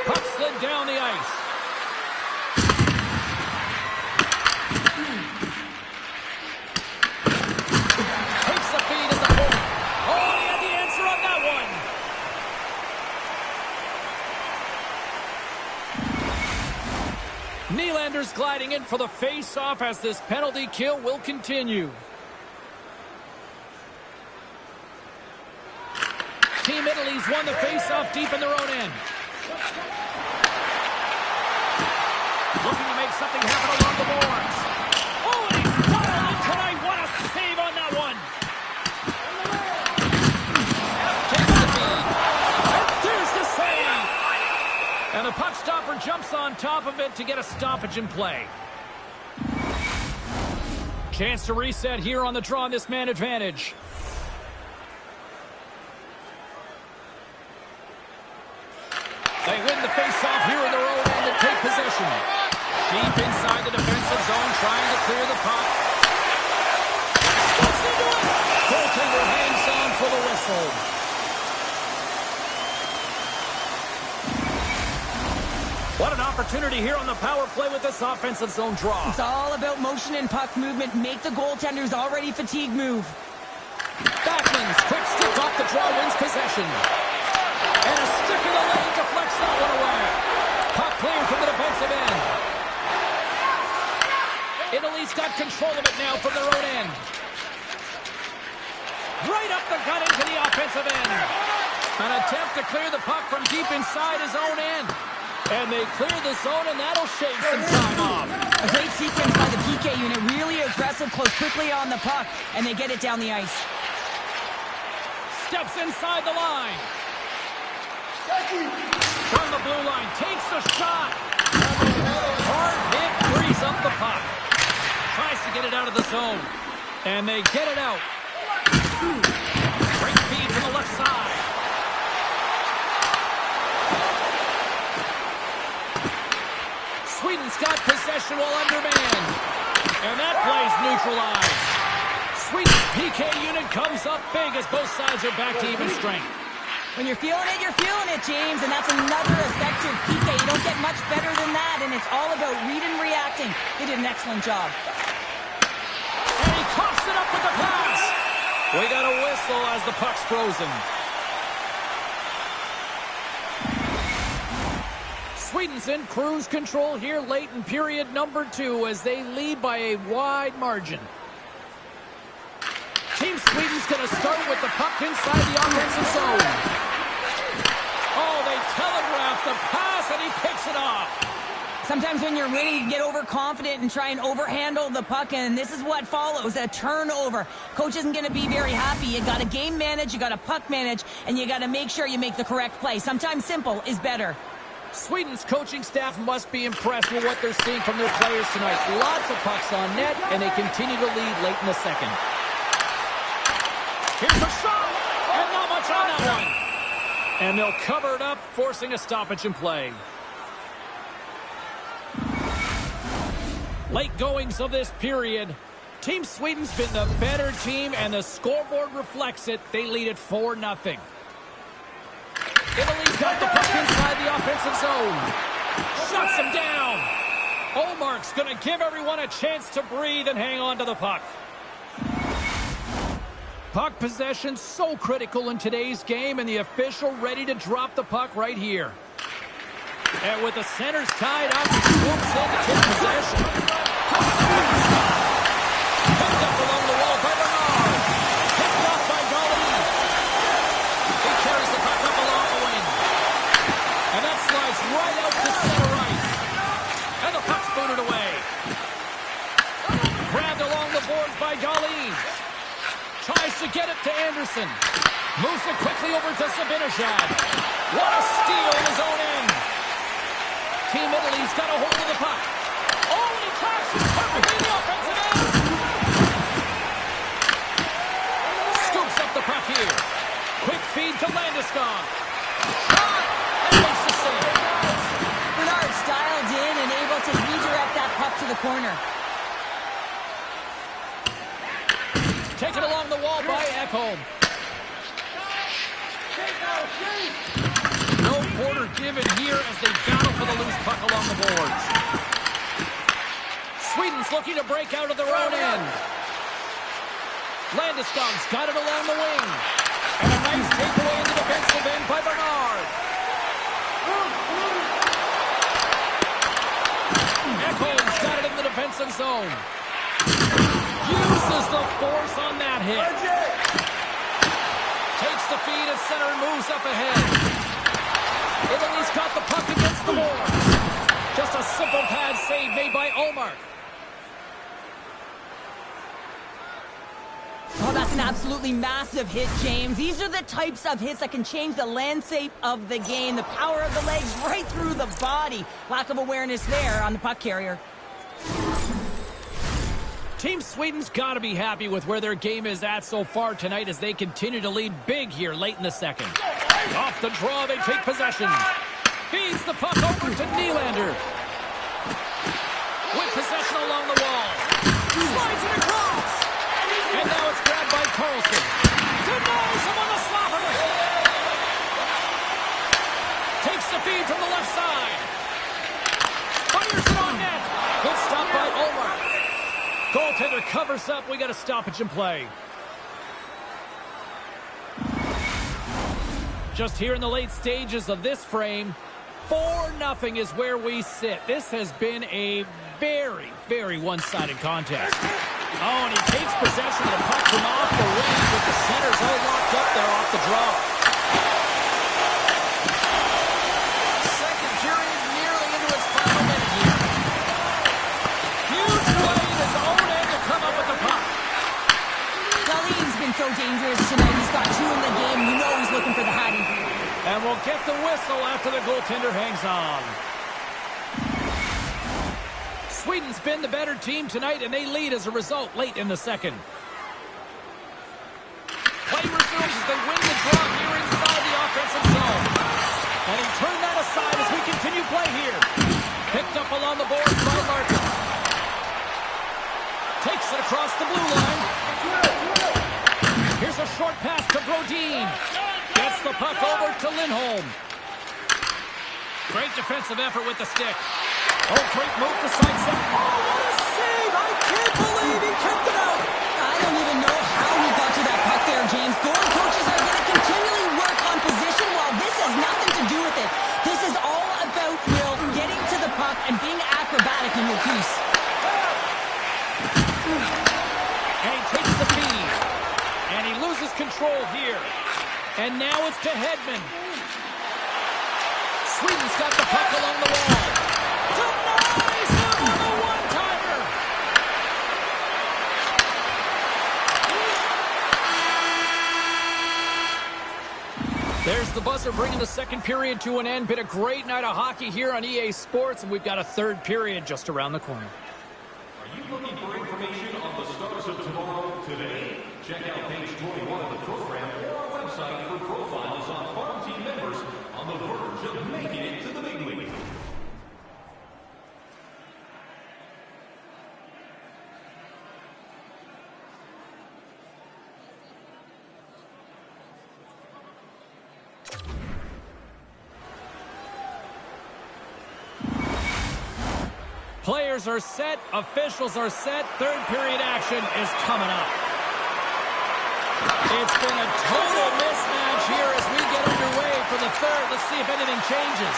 Puck slid down the ice. Takes the feed at the point. Oh, he had the answer on that one. Nylander's gliding in for the face-off as this penalty kill will continue. Team Italy's won the face-off deep in their own end. Looking to make something happen along the boards. Oh, and he's dialed in tonight. What a save on that one. Takes the feed. And there's the save. And the puck stopper jumps on top of it to get a stoppage in play. Chance to reset here on the draw on this man advantage. They win the face-off here in their own end and take possession. Deep inside the defensive zone, trying to clear the puck. Steps into it! Goaltender hangs on for the whistle. What an opportunity here on the power play with this offensive zone draw. It's all about motion and puck movement. Make the goaltender's already fatigued move. Backman's quick stick off the draw wins possession. And a stick in the lane deflects that one away. Puck cleared from the defensive end. Italy's got control of it now from their own end. Right up the gut into the offensive end. An attempt to clear the puck from deep inside his own end. And they clear the zone, and that'll shave some time off. A great sequence by the PK unit. Really aggressive, close quickly on the puck, and they get it down the ice. Steps inside the line. From the blue line, takes the shot. Hard hit, frees up the puck. Tries to get it out of the zone. And they get it out. Great feed from the left side. Sweden's got possession while undermanned. And that play's neutralized. Sweden's PK unit comes up big as both sides are back to even strength. When you're feeling it, James, and that's another effective PK. You don't get much better than that, and it's all about read and reacting. They did an excellent job. And he coughs it up with the pass. We got a whistle as the puck's frozen. Sweden's in cruise control here late in period number 2 as they lead by a wide margin. Team Sweden's going to start with the puck inside the offensive zone. Oh, they telegraph the pass, and he picks it off. Sometimes when you're winning, you get overconfident and try and overhandle the puck, and this is what follows, a turnover. Coach isn't going to be very happy. You got to game manage, you got to puck manage, and you got to make sure you make the correct play. Sometimes simple is better. Sweden's coaching staff must be impressed with what they're seeing from their players tonight. Lots of pucks on net, and they continue to lead late in the second. Here's a shot, and not much on that one. And they'll cover it up, forcing a stoppage in play. Late goings of this period. Team Sweden's been the better team, and the scoreboard reflects it. They lead it 4-0. Italy's got the puck inside the offensive zone. Shuts him down. Omark's going to give everyone a chance to breathe and hang on to the puck. Puck possession so critical in today's game, and the official ready to drop the puck right here. And with the centers tied up, he swoops in to take possession. Picked up along the wall by Bernard. Picked up by Golly. He carries the puck up along the wing. And that slides right out to center ice. And the puck's booted away. Grabbed along the boards by Golly. Tries to get it to Anderson. Moves it quickly over to Zibanejad. What a steal in his own end. Team Italy's got a hold of the puck. Oh, and he cracks it perfectly in the offensive end. Scoops up the puck here. Quick feed to Landeskog. Shot! And makes the save. Bernard's dialed in and able to redirect that puck to the corner. Taken along the wall by Ekholm. No quarter given here as they battle for the loose puck along the boards. Sweden's looking to break out of their own end. Landeskog's got it along the wing. And a nice takeaway in the defensive end by Bernard. Ekholm's got it in the defensive zone. Uses the force on that hit. Takes the feed at center and moves up ahead. Italy's got the puck against the boards. Just a simple pad save made by Omar. Oh, that's an absolutely massive hit, James. These are the types of hits that can change the landscape of the game. The power of the legs right through the body. Lack of awareness there on the puck carrier. Team Sweden's got to be happy with where their game is at so far tonight as they continue to lead big here late in the second. Off the draw, they take possession. Feeds the puck over to Nylander. With possession along the wall. Slides it across. And now it's grabbed by Carlson. Denies him on the slapper. Takes the feed from the left side. Fires it on net. Good stop by Omar. Goaltender covers up. We got a stoppage in play. Just here in the late stages of this frame, 4-0 is where we sit. This has been a very, very one-sided contest. Oh, and he takes possession of the puck from off the wing with the centers all locked up there off the draw. Second period nearly into its final minute here. Huge play in his own end to come up with the puck. Dahlin's been so dangerous tonight. He's got 2 in the game. You know he's looking for the hattie. And we'll get the whistle after the goaltender hangs on. Sweden's been the better team tonight, and they lead as a result late in the second. Play resumes as they win the draw here inside the offensive zone. And he turned that aside as we continue play here. Picked up along the boards by Larkin. Takes it across the blue line. Here's a short pass to Brodin. Gets the puck over to Lindholm. Great defensive effort with the stick. Oh, great move to sidestep. Oh, what a save! I can't believe he kept it out. I don't even know how he got to that puck there, James. Goalie coaches are going to continually work on position while this has nothing to do with it. This is all about Will getting to the puck and being acrobatic in your crease. And he takes the feed. And he loses control here. And now it's to Hedman. Sweden's got the puck along the wall. Denies him on the one-timer. There's the buzzer bringing the second period to an end. Been a great night of hockey here on EA Sports, and we've got a third period just around the corner. Are you looking for information on the stars of tomorrow today? Check out page 21 of the program or our website for profiles on farm team members on the verge of making it to the big league. Players are set, officials are set, third period action is coming up. It's been a total mismatch here as we get underway for the third. Let's see if anything changes.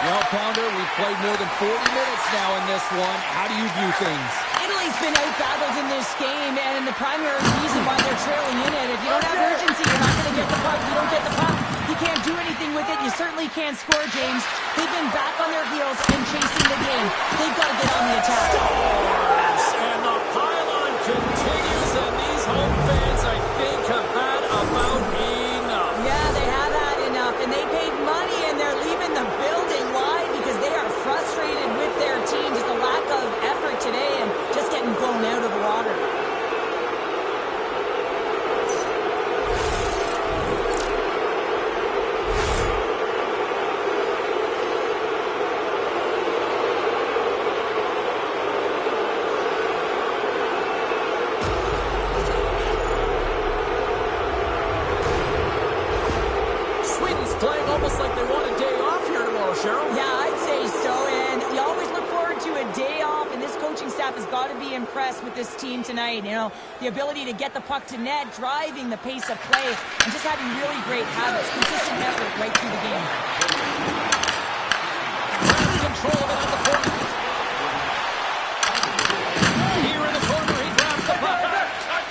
Well, Pounder, we've played more than 40 minutes now in this one. How do you view things? Italy's been out-battled in this game, and the primary reason why they're trailing in it, if you don't have urgency, you're not going to get the puck. You don't get the puck, you can't do anything with it. You certainly can't score, James. They've been back on their heels and chasing the game. They've got to get on the attack. Scores! And the pylon continues, and these home fans, I think, have had about enough. Yeah, they have had enough, and they paid money, and they're leaving the building. Why? Because they are frustrated with their team. Just a lack of effort today and just getting blown out of the water. Sweden's playing almost like they want a day off here tomorrow, Cheryl. Yeah, I'd say so, and you always look forward to a day off, and this coaching staff has got to be impressed with this team tonight. You know, the ability to get the puck to net, driving the pace of play, and just having really great habits, consistent effort right through the game. Has control of it at the point. Here in the corner, he grabs the puck.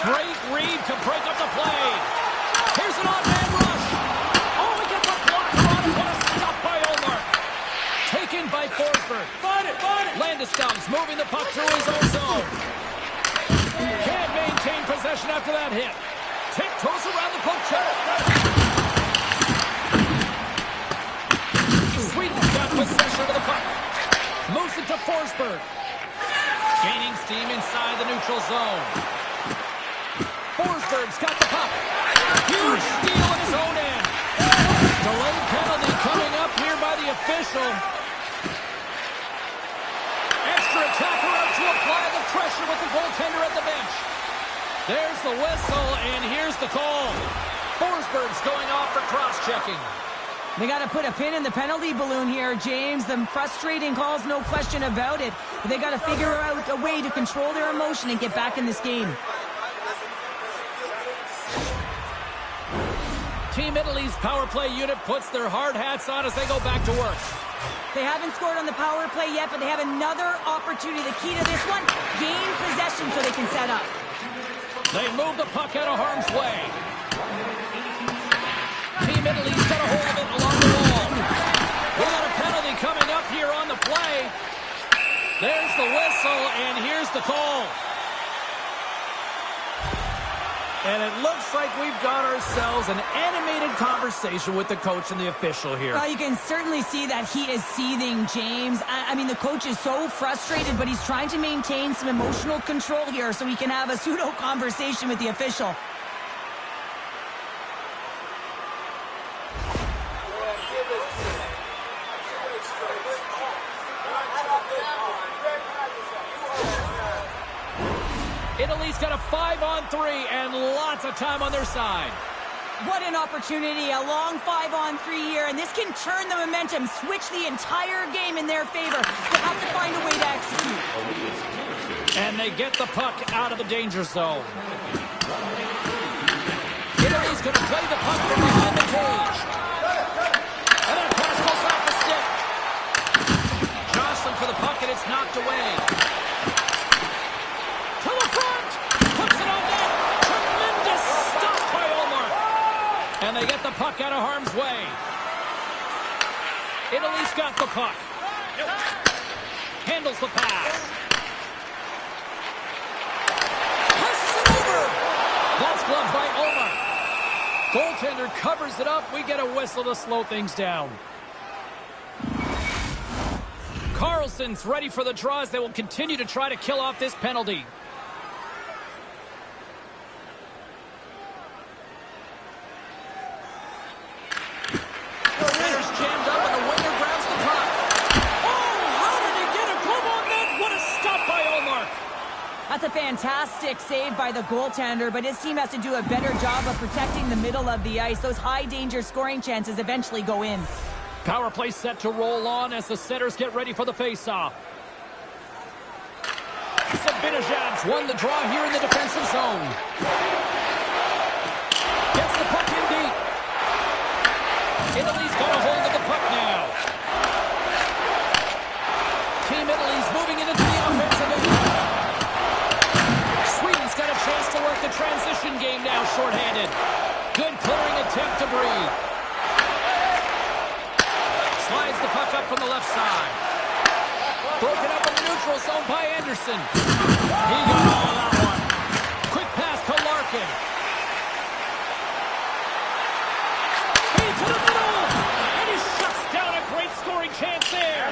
Great read to break up the play. Here's an odd-man rush. Oh, he gets a blocker on it. What a stop by Omar. Taken by Forsberg. Landeskog's moving the puck through his own zone. Can't maintain possession after that hit. Tiptoes around the poke check. Sweden's got possession of the puck. Moves it to Forsberg. Gaining steam inside the neutral zone. Forsberg's got the puck. Huge steal at his own end. Delayed penalty coming up here by the official. Extra attacker out to apply the pressure with the goaltender at the bench. There's the whistle, and here's the call. Forsberg's going off for cross-checking. They got to put a pin in the penalty balloon here, James. The frustrating calls, no question about it. But they got to figure out a way to control their emotion and get back in this game. Team Italy's power play unit puts their hard hats on as they go back to work. They haven't scored on the power play yet, but they have another opportunity. The key to this one, gain possession so they can set up. They move the puck out of harm's way. Team Italy's got a hold of it along the wall. We got a penalty coming up here on the play. There's the whistle, and here's the call. And it looks like we've got ourselves an animated conversation with the coach and the official here. Well, you can certainly see that he is seething, James. I mean, the coach is so frustrated, but he's trying to maintain some emotional control here so he can have a pseudo conversation with the official. Italy's got a 5-on-3 and lots of time on their side. What an opportunity, a long 5-on-3 here, and this can turn the momentum, switch the entire game in their favor. They'll have to find a way to execute. And they get the puck out of the danger zone. Italy's going to play the puck from behind the cage. And that pass goes off the stick. Jostling for the puck, and it's knocked away. To the front! Puts it on net! Tremendous stop by Omar! And they get the puck out of harm's way. Italy's got the puck. Handles the pass. Passes it over! That's gloved by Omar. Goaltender covers it up. We get a whistle to slow things down. Carlson's ready for the draws. They will continue to try to kill off this penalty. That's a fantastic save by the goaltender, but his team has to do a better job of protecting the middle of the ice. Those high-danger scoring chances eventually go in. Power play set to roll on as the setters get ready for the face-off. Zibanejad's won the draw here in the defensive zone. to breathe. Slides the puck up from the left side. Broken up in the neutral zone by Anderson. He got all that one. Quick pass to Larkin. Feed to the middle. And he shuts down a great scoring chance there.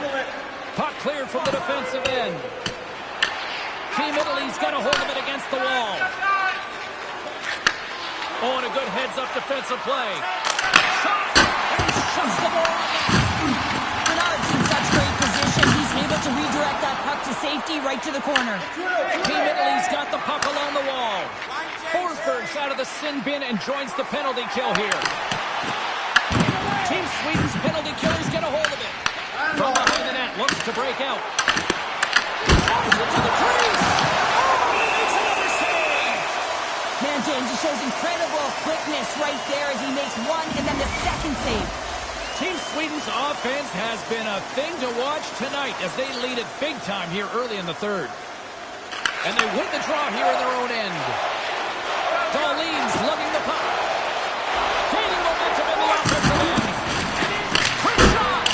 Puck cleared from the defensive end. Team Italy's got a hold of it against the wall. Oh, and a good heads-up defensive play. Shot! And he shuts the ball on net. Bernard's in such great position. He's able to redirect that puck to safety right to the corner. Team Italy's got the puck along the wall. Forsberg's out of the sin bin and joins the penalty kill here. Team Sweden's penalty killers get a hold of it. From behind the net, looks to break out. Drives it to the crease. Oh, he makes another save. Man, James, he shows incredible quickness right there as he makes one and then the second save. Team Sweden's offense has been a thing to watch tonight as they lead it big time here early in the third. And they win the draw here in their own end. Dahlin's lugging the puck. Gaining momentum in the offensive end. Quick shot!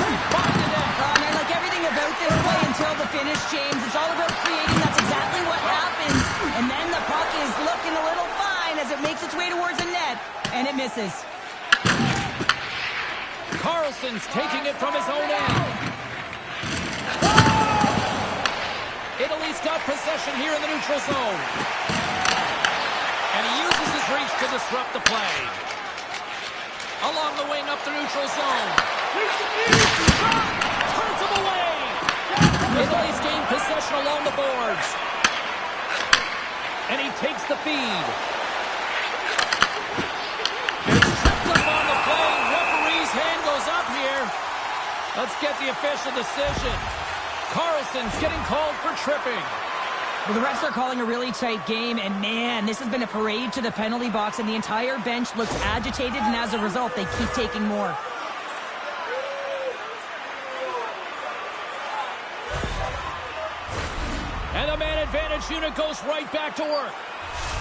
Can't find the net. Man, like everything about this play until the finish, James, it's all about creating. That's exactly what happens. And then the puck is looking a little fine as it makes its way towards the net. And it misses. Carlson's taking it from his own end. Italy's got possession here in the neutral zone. And he uses his reach to disrupt the play. Along the wing up the neutral zone. Turns him away. Italy's gained possession along the boards. And he takes the feed. And he's tripped up on the play. Referee's hand goes up here. Let's get the official decision. Carlson's getting called for tripping. Well, the refs are calling a really tight game, and man, this has been a parade to the penalty box, and the entire bench looks agitated, and as a result, they keep taking more. And the man advantage unit goes right back to work.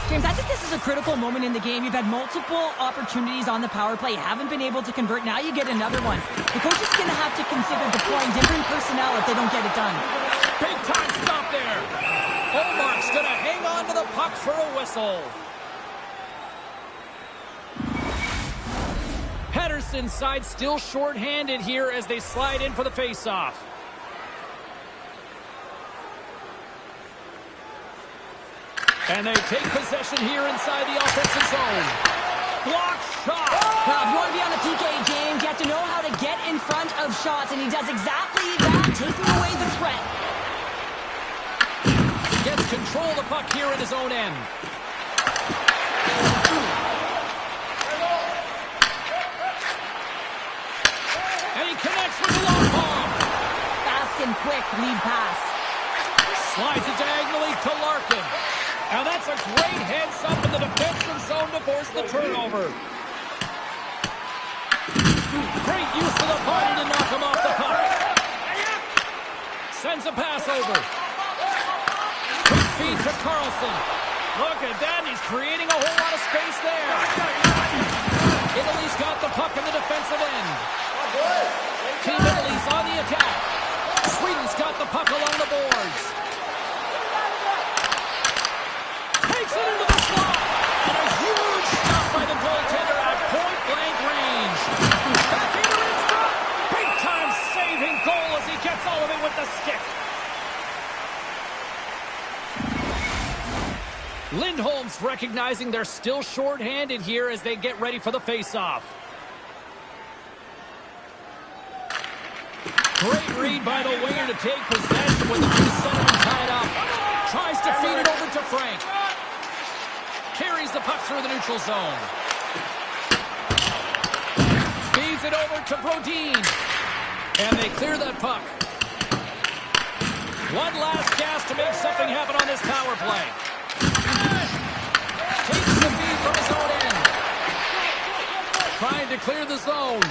James, I think this is a critical moment in the game. You've had multiple opportunities on the power play, haven't been able to convert. Now you get another one. The coach is going to have to consider deploying different personnel if they don't get it done. Big time stop there. Omark's going to hang on to the puck for a whistle. Pettersson's side still short-handed here as they slide in for the face-off. And they take possession here inside the offensive zone. Block shot. Well, if you want to be on the PK, James, you have to know how to get in front of shots, and he does exactly that, taking away the threat. Gets control of the puck here in his own end. And he connects with the long ball. Fast and quick lead pass. Slides it diagonally to Larkin. Now that's a great heads-up in the defensive zone to force the turnover. Great use of the body to knock him off the puck. Sends a pass over. Quick feed to Carlson. Look at that, he's creating a whole lot of space there. Italy's got the puck in the defensive end. Team Italy's on the attack. Sweden's got the puck along the boards. Takes it into the slot. And a huge stop by the goaltender at point-blank range. Back into his front. Big-time saving goal as he gets all of it with the stick. Lindholm's recognizing they're still short-handed here as they get ready for the face-off. Great read by the winger to take possession with the two centermen tied up. Tries to feed it over to Frank. Carries the puck through the neutral zone. Feeds it over to Brodin. And they clear that puck. One last gas to make something happen on this power play. Takes the feed from his own end. Trying to clear the zone.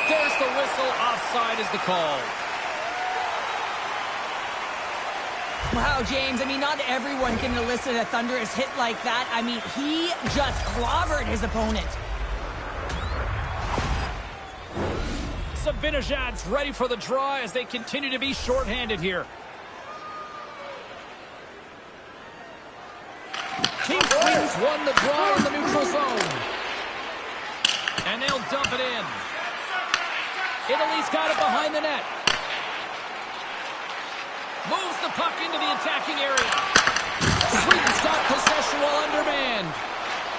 There's the whistle. Offside is the call. Wow, James, I mean, not everyone can elicit a thunderous hit like that. I mean, he just clobbered his opponent. Zibanejad's ready for the draw as they continue to be shorthanded here. Team Sweden's won the draw in the neutral zone. And they'll dump it in. Italy's got it behind the net. Moves the puck into the attacking area. Sweden's got possession while undermanned.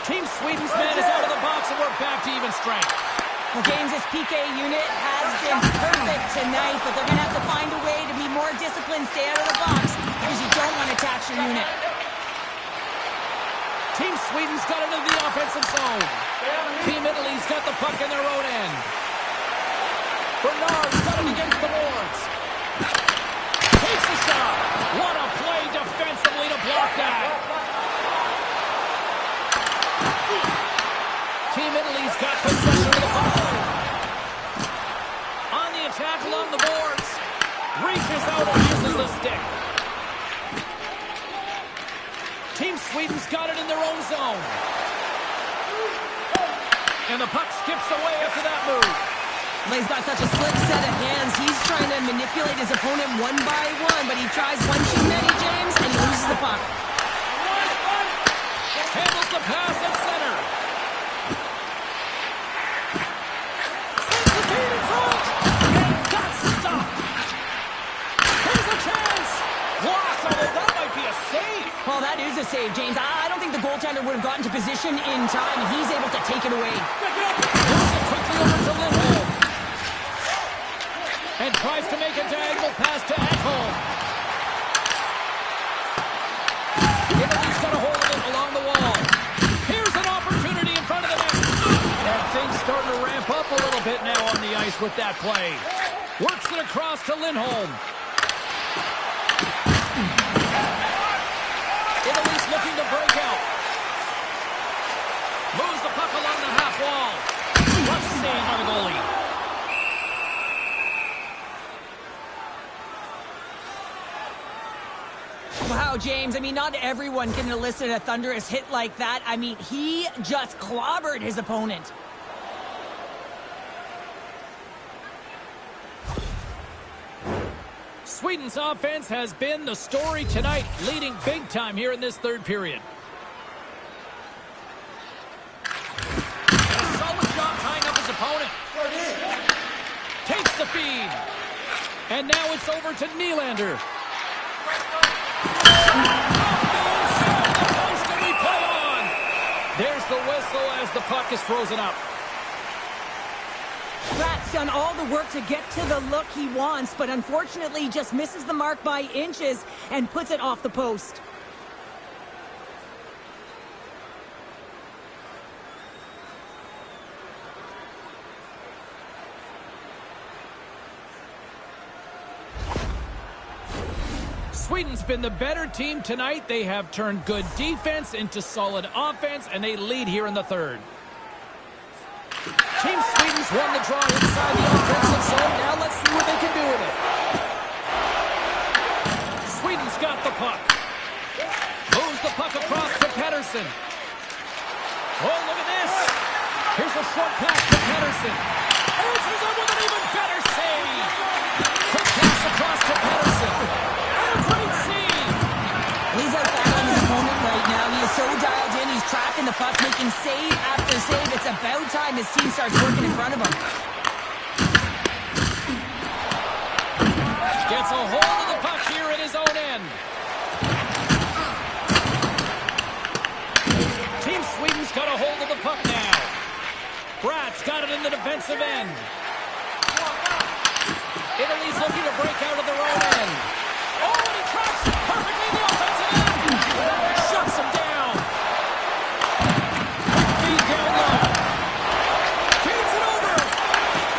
Team Sweden's man is out of the box and we're back to even strength. Well, James, this PK unit has been perfect tonight, but they're going to have to find a way to be more disciplined, stay out of the box, because you don't want to tax your unit. Team Sweden's got into the offensive zone. Team Italy's got the puck in their own end. Bernard's got it against the boards. Takes a shot. What a play defensively to block that. Team Italy's got possession of the puck. On the attack along the boards. Reaches out and uses the stick. Team Sweden's got it in their own zone. And the puck skips away after that move. He's got such a slick set of hands. He's trying to manipulate his opponent one by one, but he tries one too many, James, and he loses the puck. Handles the pass at center. Sends the feed in front. And got stopped. Here's a chance. Blocked, although that might be a save. Well, that is a save, James. I don't think the goaltender would have gotten to position in time. He's able to take it away. Moves it quickly over to Lindholm. And tries to make a diagonal pass to Ekholm. Italy's got a hold of it along the wall. Here's an opportunity in front of the net. That thing's starting to ramp up a little bit now on the ice with that play. Works it across to Lindholm. Italy's looking to break out. Moves the puck along the half wall. Rough save by the goalie. Wow, James, I mean, not everyone can elicit a thunderous hit like that. I mean, he just clobbered his opponent. Sweden's offense has been the story tonight, leading big time here in this third period. A solid job tying up his opponent. Takes the feed. And now it's over to Nylander. There's the whistle as the puck is frozen up. Pratt's done all the work to get to the look he wants, but unfortunately just misses the mark by inches and puts it off the post. Sweden's been the better team tonight. They have turned good defense into solid offense, and they lead here in the third. Team Sweden's won the draw inside the offensive zone. Now let's see what they can do with it. Sweden's got the puck. Moves the puck across to Pettersson. Oh, look at this. Here's a short pass to Pettersson. Answers up with an even better save. Quick pass across to Pettersson. And a great save. He's outbattling his opponent right now. He is so dialed in. He's tracking the puck, making save after save. It's about time his team starts working in front of him. Gets a hold of the puck here at his own end. Team Sweden's got a hold of the puck now. Bratt's got it in the defensive end. Italy's looking to break out of their own end. Oh, and he tracks perfectly in the offensive end. Shuts him down. Quick feed down low. Feeds it over.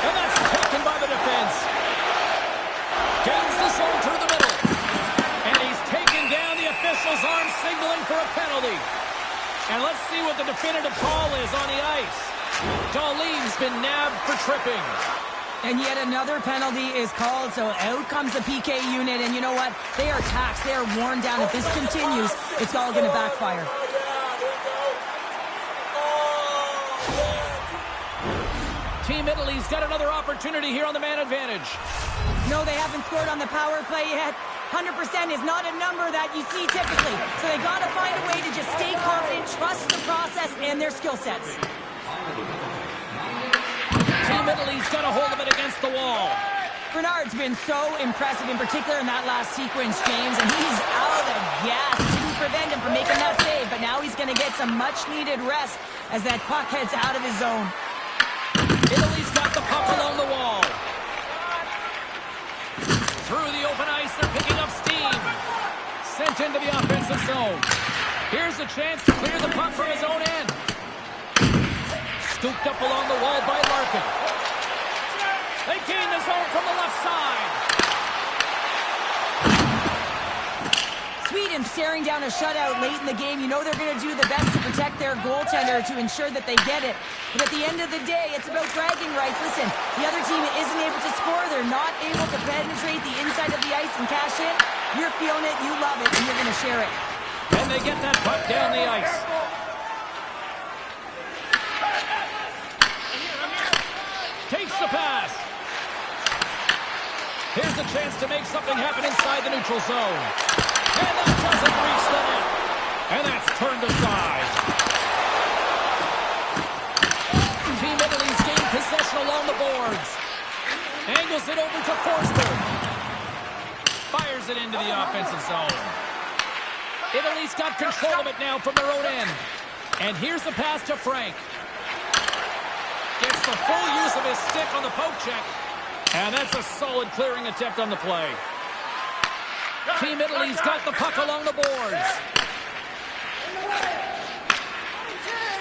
And that's taken by the defense. Gains the zone through the middle. And he's taken down. The official's arm signaling for a penalty. And let's see what the definitive call is on the ice. Dahlin's been nabbed for tripping. And yet another penalty is called, so out comes the PK unit. And you know what? They are taxed. They are worn down. If this continues, it's all going to backfire. Team Team Italy's got another opportunity here on the man advantage. No, they haven't scored on the power play yet. 100% is not a number that you see typically. So they got to find a way to just stay confident, trust the process and their skill sets. Team Italy's got a hold of it against the wall. Bernard's been so impressive, in particular in that last sequence, James, and he's out of gas. Didn't prevent him from making that save, but now he's going to get some much-needed rest as that puck heads out of his zone. Italy's got the puck along the wall. Through the open ice, they're picking up steam. Sent into the offensive zone. Here's a chance to clear the puck from his own end. Scooped up along the wall by Larkin. They gain the zone from the left side. Sweden staring down a shutout late in the game. You know they're going to do the best to protect their goaltender to ensure that they get it. But at the end of the day, it's about bragging rights. Listen, the other team isn't able to score. They're not able to penetrate the inside of the ice and cash in. You're feeling it, you love it, and you're going to share it. And they get that puck down the ice. Takes the pass. Here's a chance to make something happen inside the neutral zone. And that doesn't reach the net. And that's turned aside. Team Italy's gained possession along the boards. Angles it over to Forster. Fires it into the offensive zone. Italy's got control of it now from their own end. And here's the pass to Frank. Gets the full use of his stick on the poke check. And that's a solid clearing attempt on the play. Team Italy's got the puck along the boards.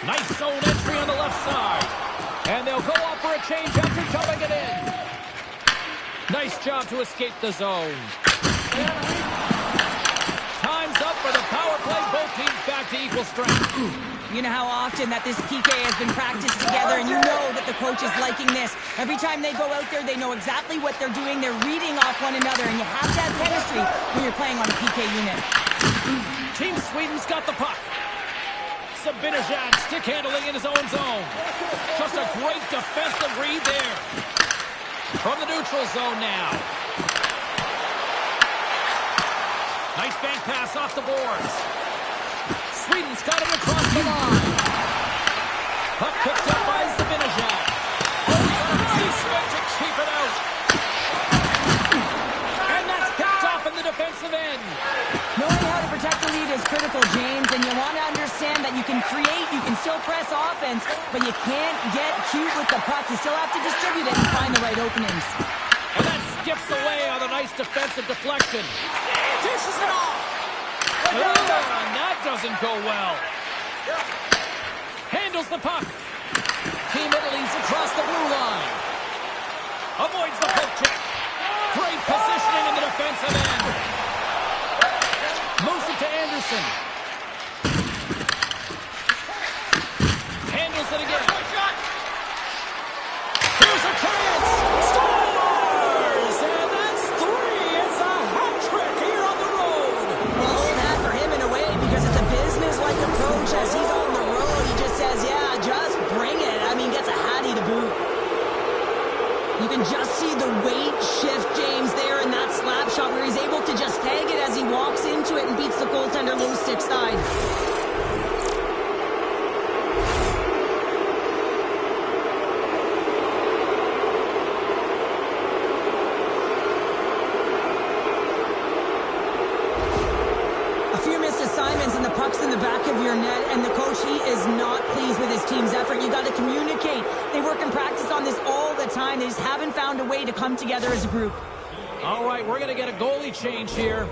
Nice zone entry on the left side. And they'll go off for a change after dumping it in. Nice job to escape the zone. Time's up for the power play. Both teams back to equal strength. You know how often that this PK has been practiced together, and you know that the coach is liking this. Every time they go out there, they know exactly what they're doing. They're reading off one another, and you have to have chemistry when you're playing on a PK unit. Team Sweden's got the puck. Sabinajad stick handling in his own zone. Just a great defensive read there. From the neutral zone now. Nice bank pass off the boards. Sweden's got it across the line. Puck picked up by Sabinajad. He's going to keep it out. And that's picked off in the defensive end. Knowing how to protect the lead is critical, James, and you want to understand that you can create, you can still press offense, but you can't get cute with the puck. You still have to distribute it and find the right openings. And that skips away on a nice defensive deflection. Dishes it off. And that doesn't go well. Handles the puck. Team Italy's across the blue line. Avoids the poke check. Great positioning in the defensive end. Moves it to Anderson. Handles it again. Here's a chance. Scores! And that's 3. It's a hat trick here on the road. Well, that for him in a way, because it's a business-like approach. As he's on the road, he just says, yeah, just bring it. I mean, gets a hattie to boot. You can just see the weight shift, James, there in that slap shot where he's able to just tag it as he walks into it and beats the goaltender low stick side. Assignments and the puck's in the back of your net, and the coach, he is not pleased with his team's effort. You got to communicate. They work and practice on this all the time. They just haven't found a way to come together as a group. All right, we're going to get a goalie change here.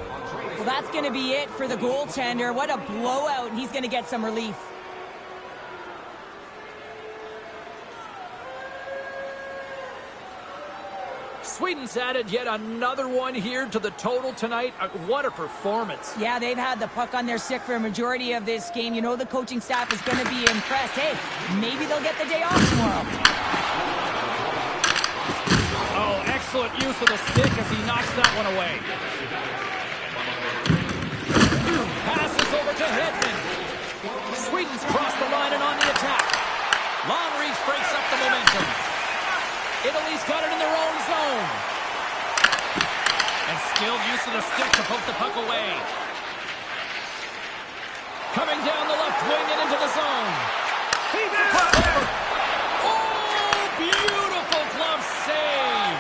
Well, that's going to be it for the goaltender. What a blowout, and he's going to get some relief. Sweden's added yet another one here to the total tonight. What a performance. Yeah, they've had the puck on their stick for a majority of this game. You know the coaching staff is going to be impressed. Hey, maybe they'll get the day off tomorrow. Oh, excellent use of the stick as he knocks that one away. Passes over to Hedman. Sweden's crossed the line and on the attack. Long reach breaks up the momentum. Italy's got it in their own zone. And skilled use of the stick to poke the puck away. Coming down the left wing and into the zone. Feeds the puck over. Oh, beautiful glove save.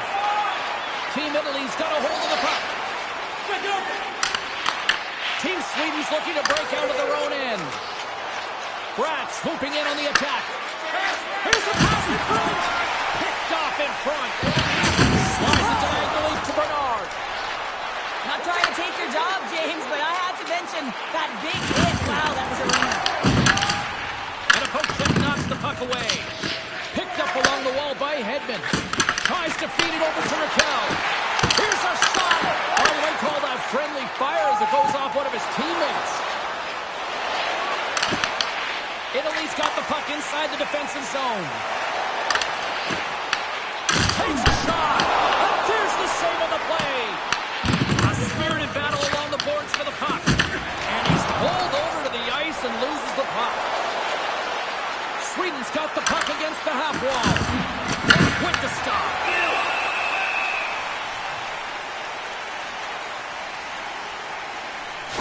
Team Italy's got a hold of the puck. Team Sweden's looking to break out of their own end. Bratt swooping in on the attack. Here's a pass in front. Picked off in front. Slides it diagonally to Bernard. Not trying to take your job, James, but I have to mention that big hit. Wow, that was a runner. And a poke check knocks the puck away. Picked up along the wall by Hedman. Tries to feed it over to Raquel. Here's a shot. Oh, you might call that friendly fire as it goes off one of his teammates. Italy's got the puck inside the defensive zone. Takes a shot. And there's the save on the play. A spirited battle along the boards for the puck. And he's pulled over to the ice and loses the puck. Sweden's got the puck against the half wall. With the stop.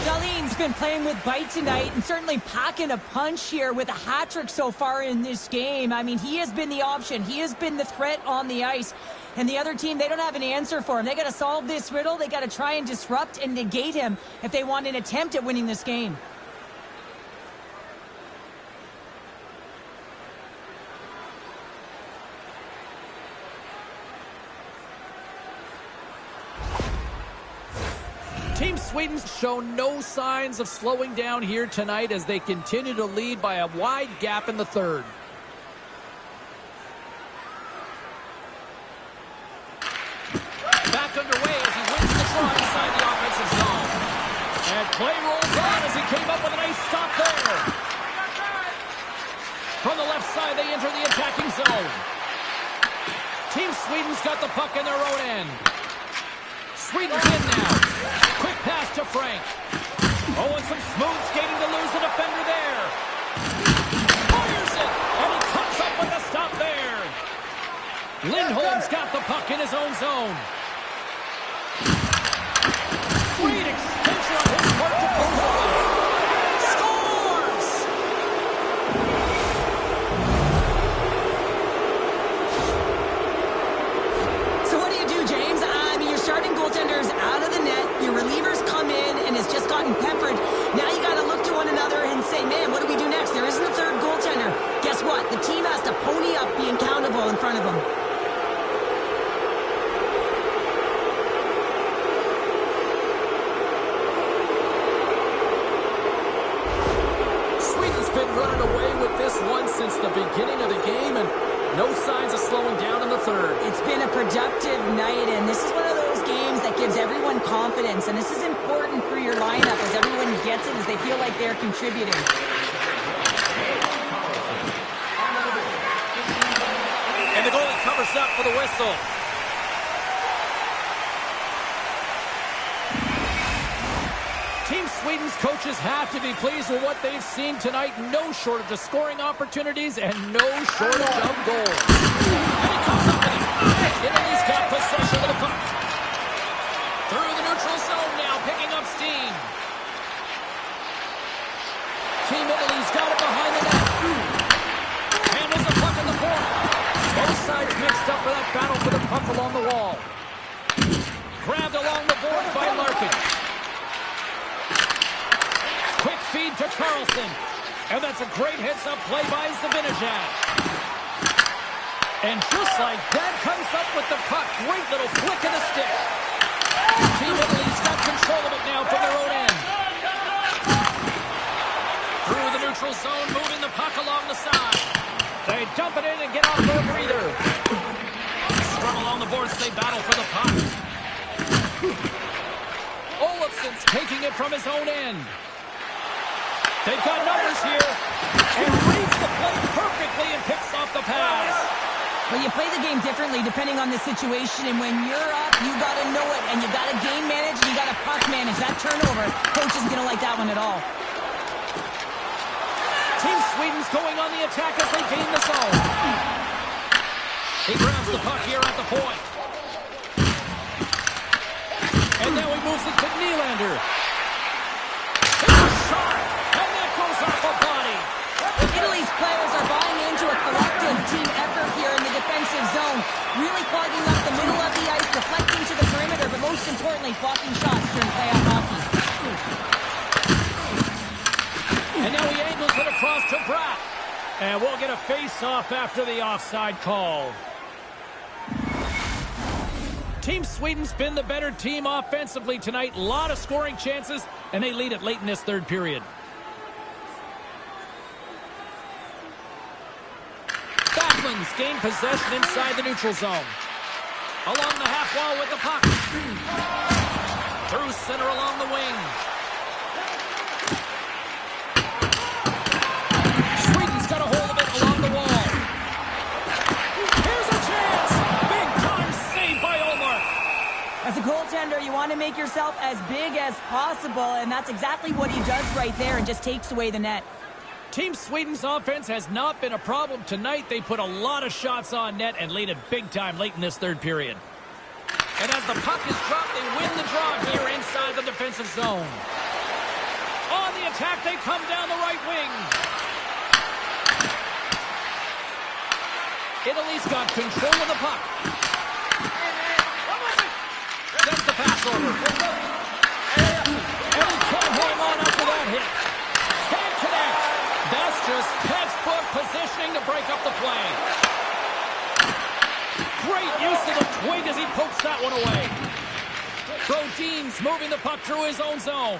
Dahlin's been playing with bite tonight and certainly packing a punch here with a hat-trick so far in this game. I mean, he has been the option. He has been the threat on the ice. And the other team, they don't have an answer for him. They got to solve this riddle. They got to try and disrupt and negate him if they want an attempt at winning this game. Team Sweden's shown no signs of slowing down here tonight as they continue to lead by a wide gap in the third. Back underway as he wins the draw inside the offensive zone. And play rolls on as he came up with a nice stop there. From the left side, they enter the attacking zone. Team Sweden's got the puck in their own end. Sweden's in now. Quick pass to Frank. Oh, and some smooth skating to lose the defender there. Fires it, and he comes up with a stop there. Lindholm's got the puck in his own zone. Great extension on his part to pull away. Scores! So what do you do, James? I mean, your starting goaltender's out of the net. Your relievers come in and has just gotten peppered. Now you got to look to one another and say, man, what do we do next? There isn't a third goaltender. Guess what? The team has to pony up, being accountable in front of them. Sweden's been running away with this one since the beginning of the game, and no signs of slowing down in the third. It's been a productive night, and this is one of those games that gives everyone confidence, and this is important for your lineup as everyone gets it, as they feel like they're contributing. And the goalie covers up for the whistle. Team Sweden's coaches have to be pleased with what they've seen tonight. No shortage of scoring opportunities and no shortage of goals. And he comes up with it. Italy's got possession of the puck. Through the neutral zone now, picking up steam. Team Italy's got it behind the net. Handles the puck in the corner. Both sides mixed up for that battle for the puck along the wall. Grabbed along the boards by Larkin. Quick feed to Carlson. And that's a great heads-up play by Zibanejad. And just like that, comes up with the puck. Great little flick of the stick. Team Italy's got control of it now from their own end. Through the neutral zone, moving the puck along the side. They dump it in and get off for a breather. Scrum along the boards, they battle for the puck. Olofsson's taking it from his own end. They've got numbers here. And reads the play perfectly and picks off the pass. Well, you play the game differently depending on the situation, and when you're up, you got to know it, and you got to game manage, and you got to puck manage. That turnover, coach isn't going to like that one at all. Team Sweden's going on the attack as they gain the zone. He grabs the puck here at the point. And now he moves it to Nylander. It's a shot, and that goes off a body. Italy's players are buying into a collective team effort here in the defensive zone, really clogging up the middle of the ice, deflecting to the perimeter, but most importantly, blocking shots during playoff hockey. And now he angles it across to Bratt. And we'll get a face-off after the offside call. Team Sweden's been the better team offensively tonight. A lot of scoring chances, and they lead it late in this third period. Backlund's gained possession inside the neutral zone. Along the half wall with the puck. Through center along the wing. Sweden's got a hold of it along the wall. Here's a chance. Big time save by Ullmark. As a goaltender, you want to make yourself as big as possible, and that's exactly what he does right there and just takes away the net. Team Sweden's offense has not been a problem tonight. They put a lot of shots on net and lead it big time late in this third period. And as the puck is dropped, they win the draw here inside the defensive zone. On the attack, they come down the right wing. Italy's got control of the puck. Sends the pass over. And he can't hang on after that hit. Can't connect. That's just textbook positioning to break up the play. Great use of the twig as he pokes that one away. Brodin's moving the puck through his own zone.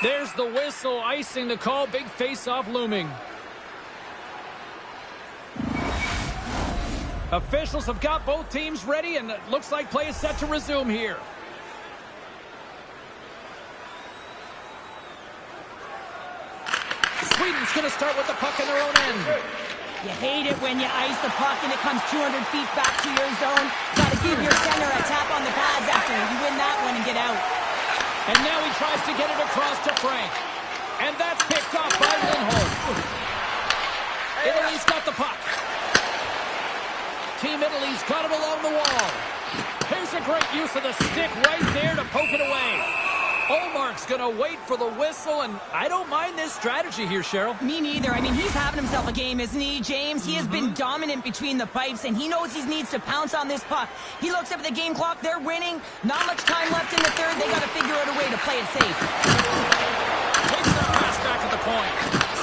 There's the whistle, icing the call. Big face-off looming. Officials have got both teams ready, and it looks like play is set to resume here. Sweden's going to start with the puck in their own end. You hate it when you ice the puck and it comes 200 feet back to your zone. Got to give your center a tap on the pads after you win that one and get out. And now he tries to get it across to Frank. And that's picked off by Lindholm. Italy's got the puck. Team Italy's got it along the wall. Here's a great use of the stick right there to poke it away. Ullmark's going to wait for the whistle, and I don't mind this strategy here, Cheryl. Me neither. I mean, he's having himself a game, isn't he, James? He has been dominant between the pipes, and he knows he needs to pounce on this puck. He looks up at the game clock. They're winning. Not much time left in the third. They got to figure out a way to play it safe. Takes that pass back at the point.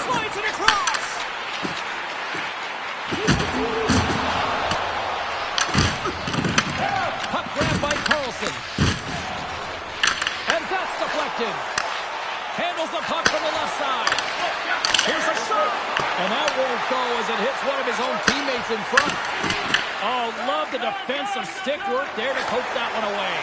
Slides it across. Puck grabbed by Carlson. And that's deflected. Handles the puck from the left side. Here's a shot. And that won't go as it hits one of his own teammates in front. Oh, love the defensive stick work there to poke that one away.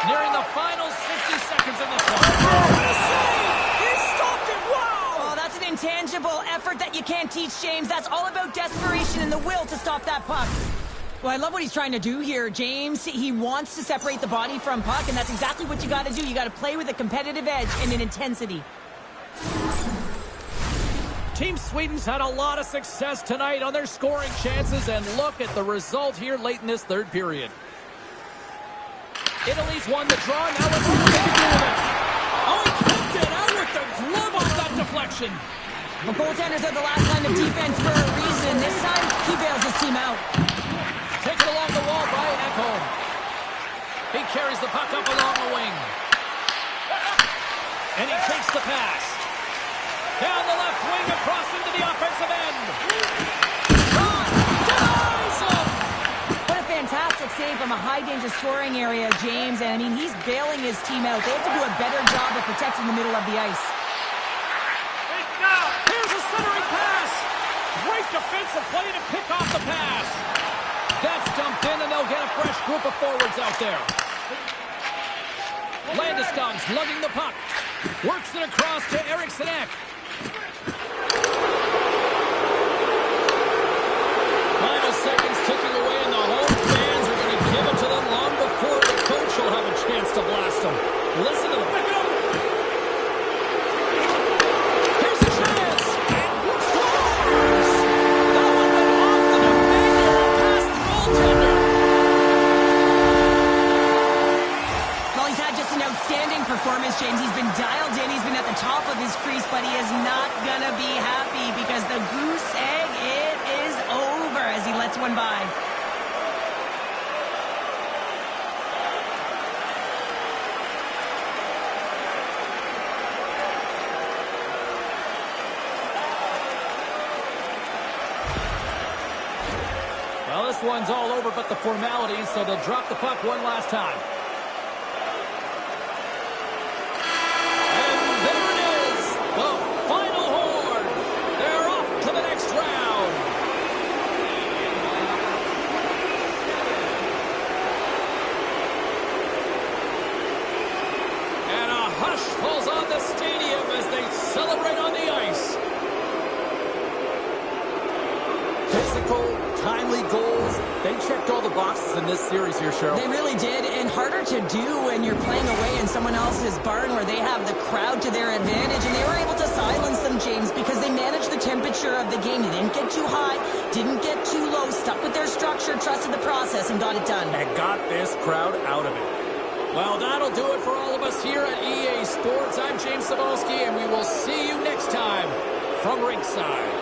Nearing the final 60 seconds in this one. What a save! He stopped it! Wow! Oh, that's an intangible effort that you can't teach, James. That's all about desperation and the will to stop that puck. Well, I love what he's trying to do here, James. He wants to separate the body from puck, and that's exactly what you got to do. You got to play with a competitive edge and an intensity. Team Sweden's had a lot of success tonight on their scoring chances, and look at the result here late in this third period. Italy's won the draw. Now let's see what they can do with it. Oh, he kept it out with the glove off that deflection. The goaltenders are the last line of defense for a reason. This time, he bails his team out. Taken along the wall by Ekholm. He carries the puck up along the wing. And he takes the pass. Down the left wing, across into the offensive end. Denies him! What a fantastic save from a high-danger scoring area, James. And, I mean, he's bailing his team out. They have to do a better job of protecting the middle of the ice. Here's a centering pass. Great defensive play to pick off the pass. That's dumped in, and they'll get a fresh group of forwards out there. Landeskog's lugging the puck. Works it across to Eriksson Ek. Final seconds ticking away, and the home fans are going to give it to them long before the coach will have a chance to blast them. Listen to them. Here's a chance. And scores! That one went performance, James. He's been dialed in. He's been at the top of his crease, but he is not going to be happy because the goose egg, it is over as he lets one by. Well, this one's all over but the formalities, so they'll drop the puck one last time. And there it is, the final horn. They're off to the next round. And a hush falls on the stadium as they celebrate on the ice. Physical, timely goals. They checked all the boxes in this series here, Cheryl. They really did, and harder to do when you're playing away in someone else's barn where they have the crowd to their advantage, and they were able to silence them, James, because they managed the temperature of the game. They didn't get too high, didn't get too low, stuck with their structure, trusted the process, and got it done. And got this crowd out of it. Well, that'll do it for all of us here at EA Sports. I'm James Cybulski, and we will see you next time from ringside.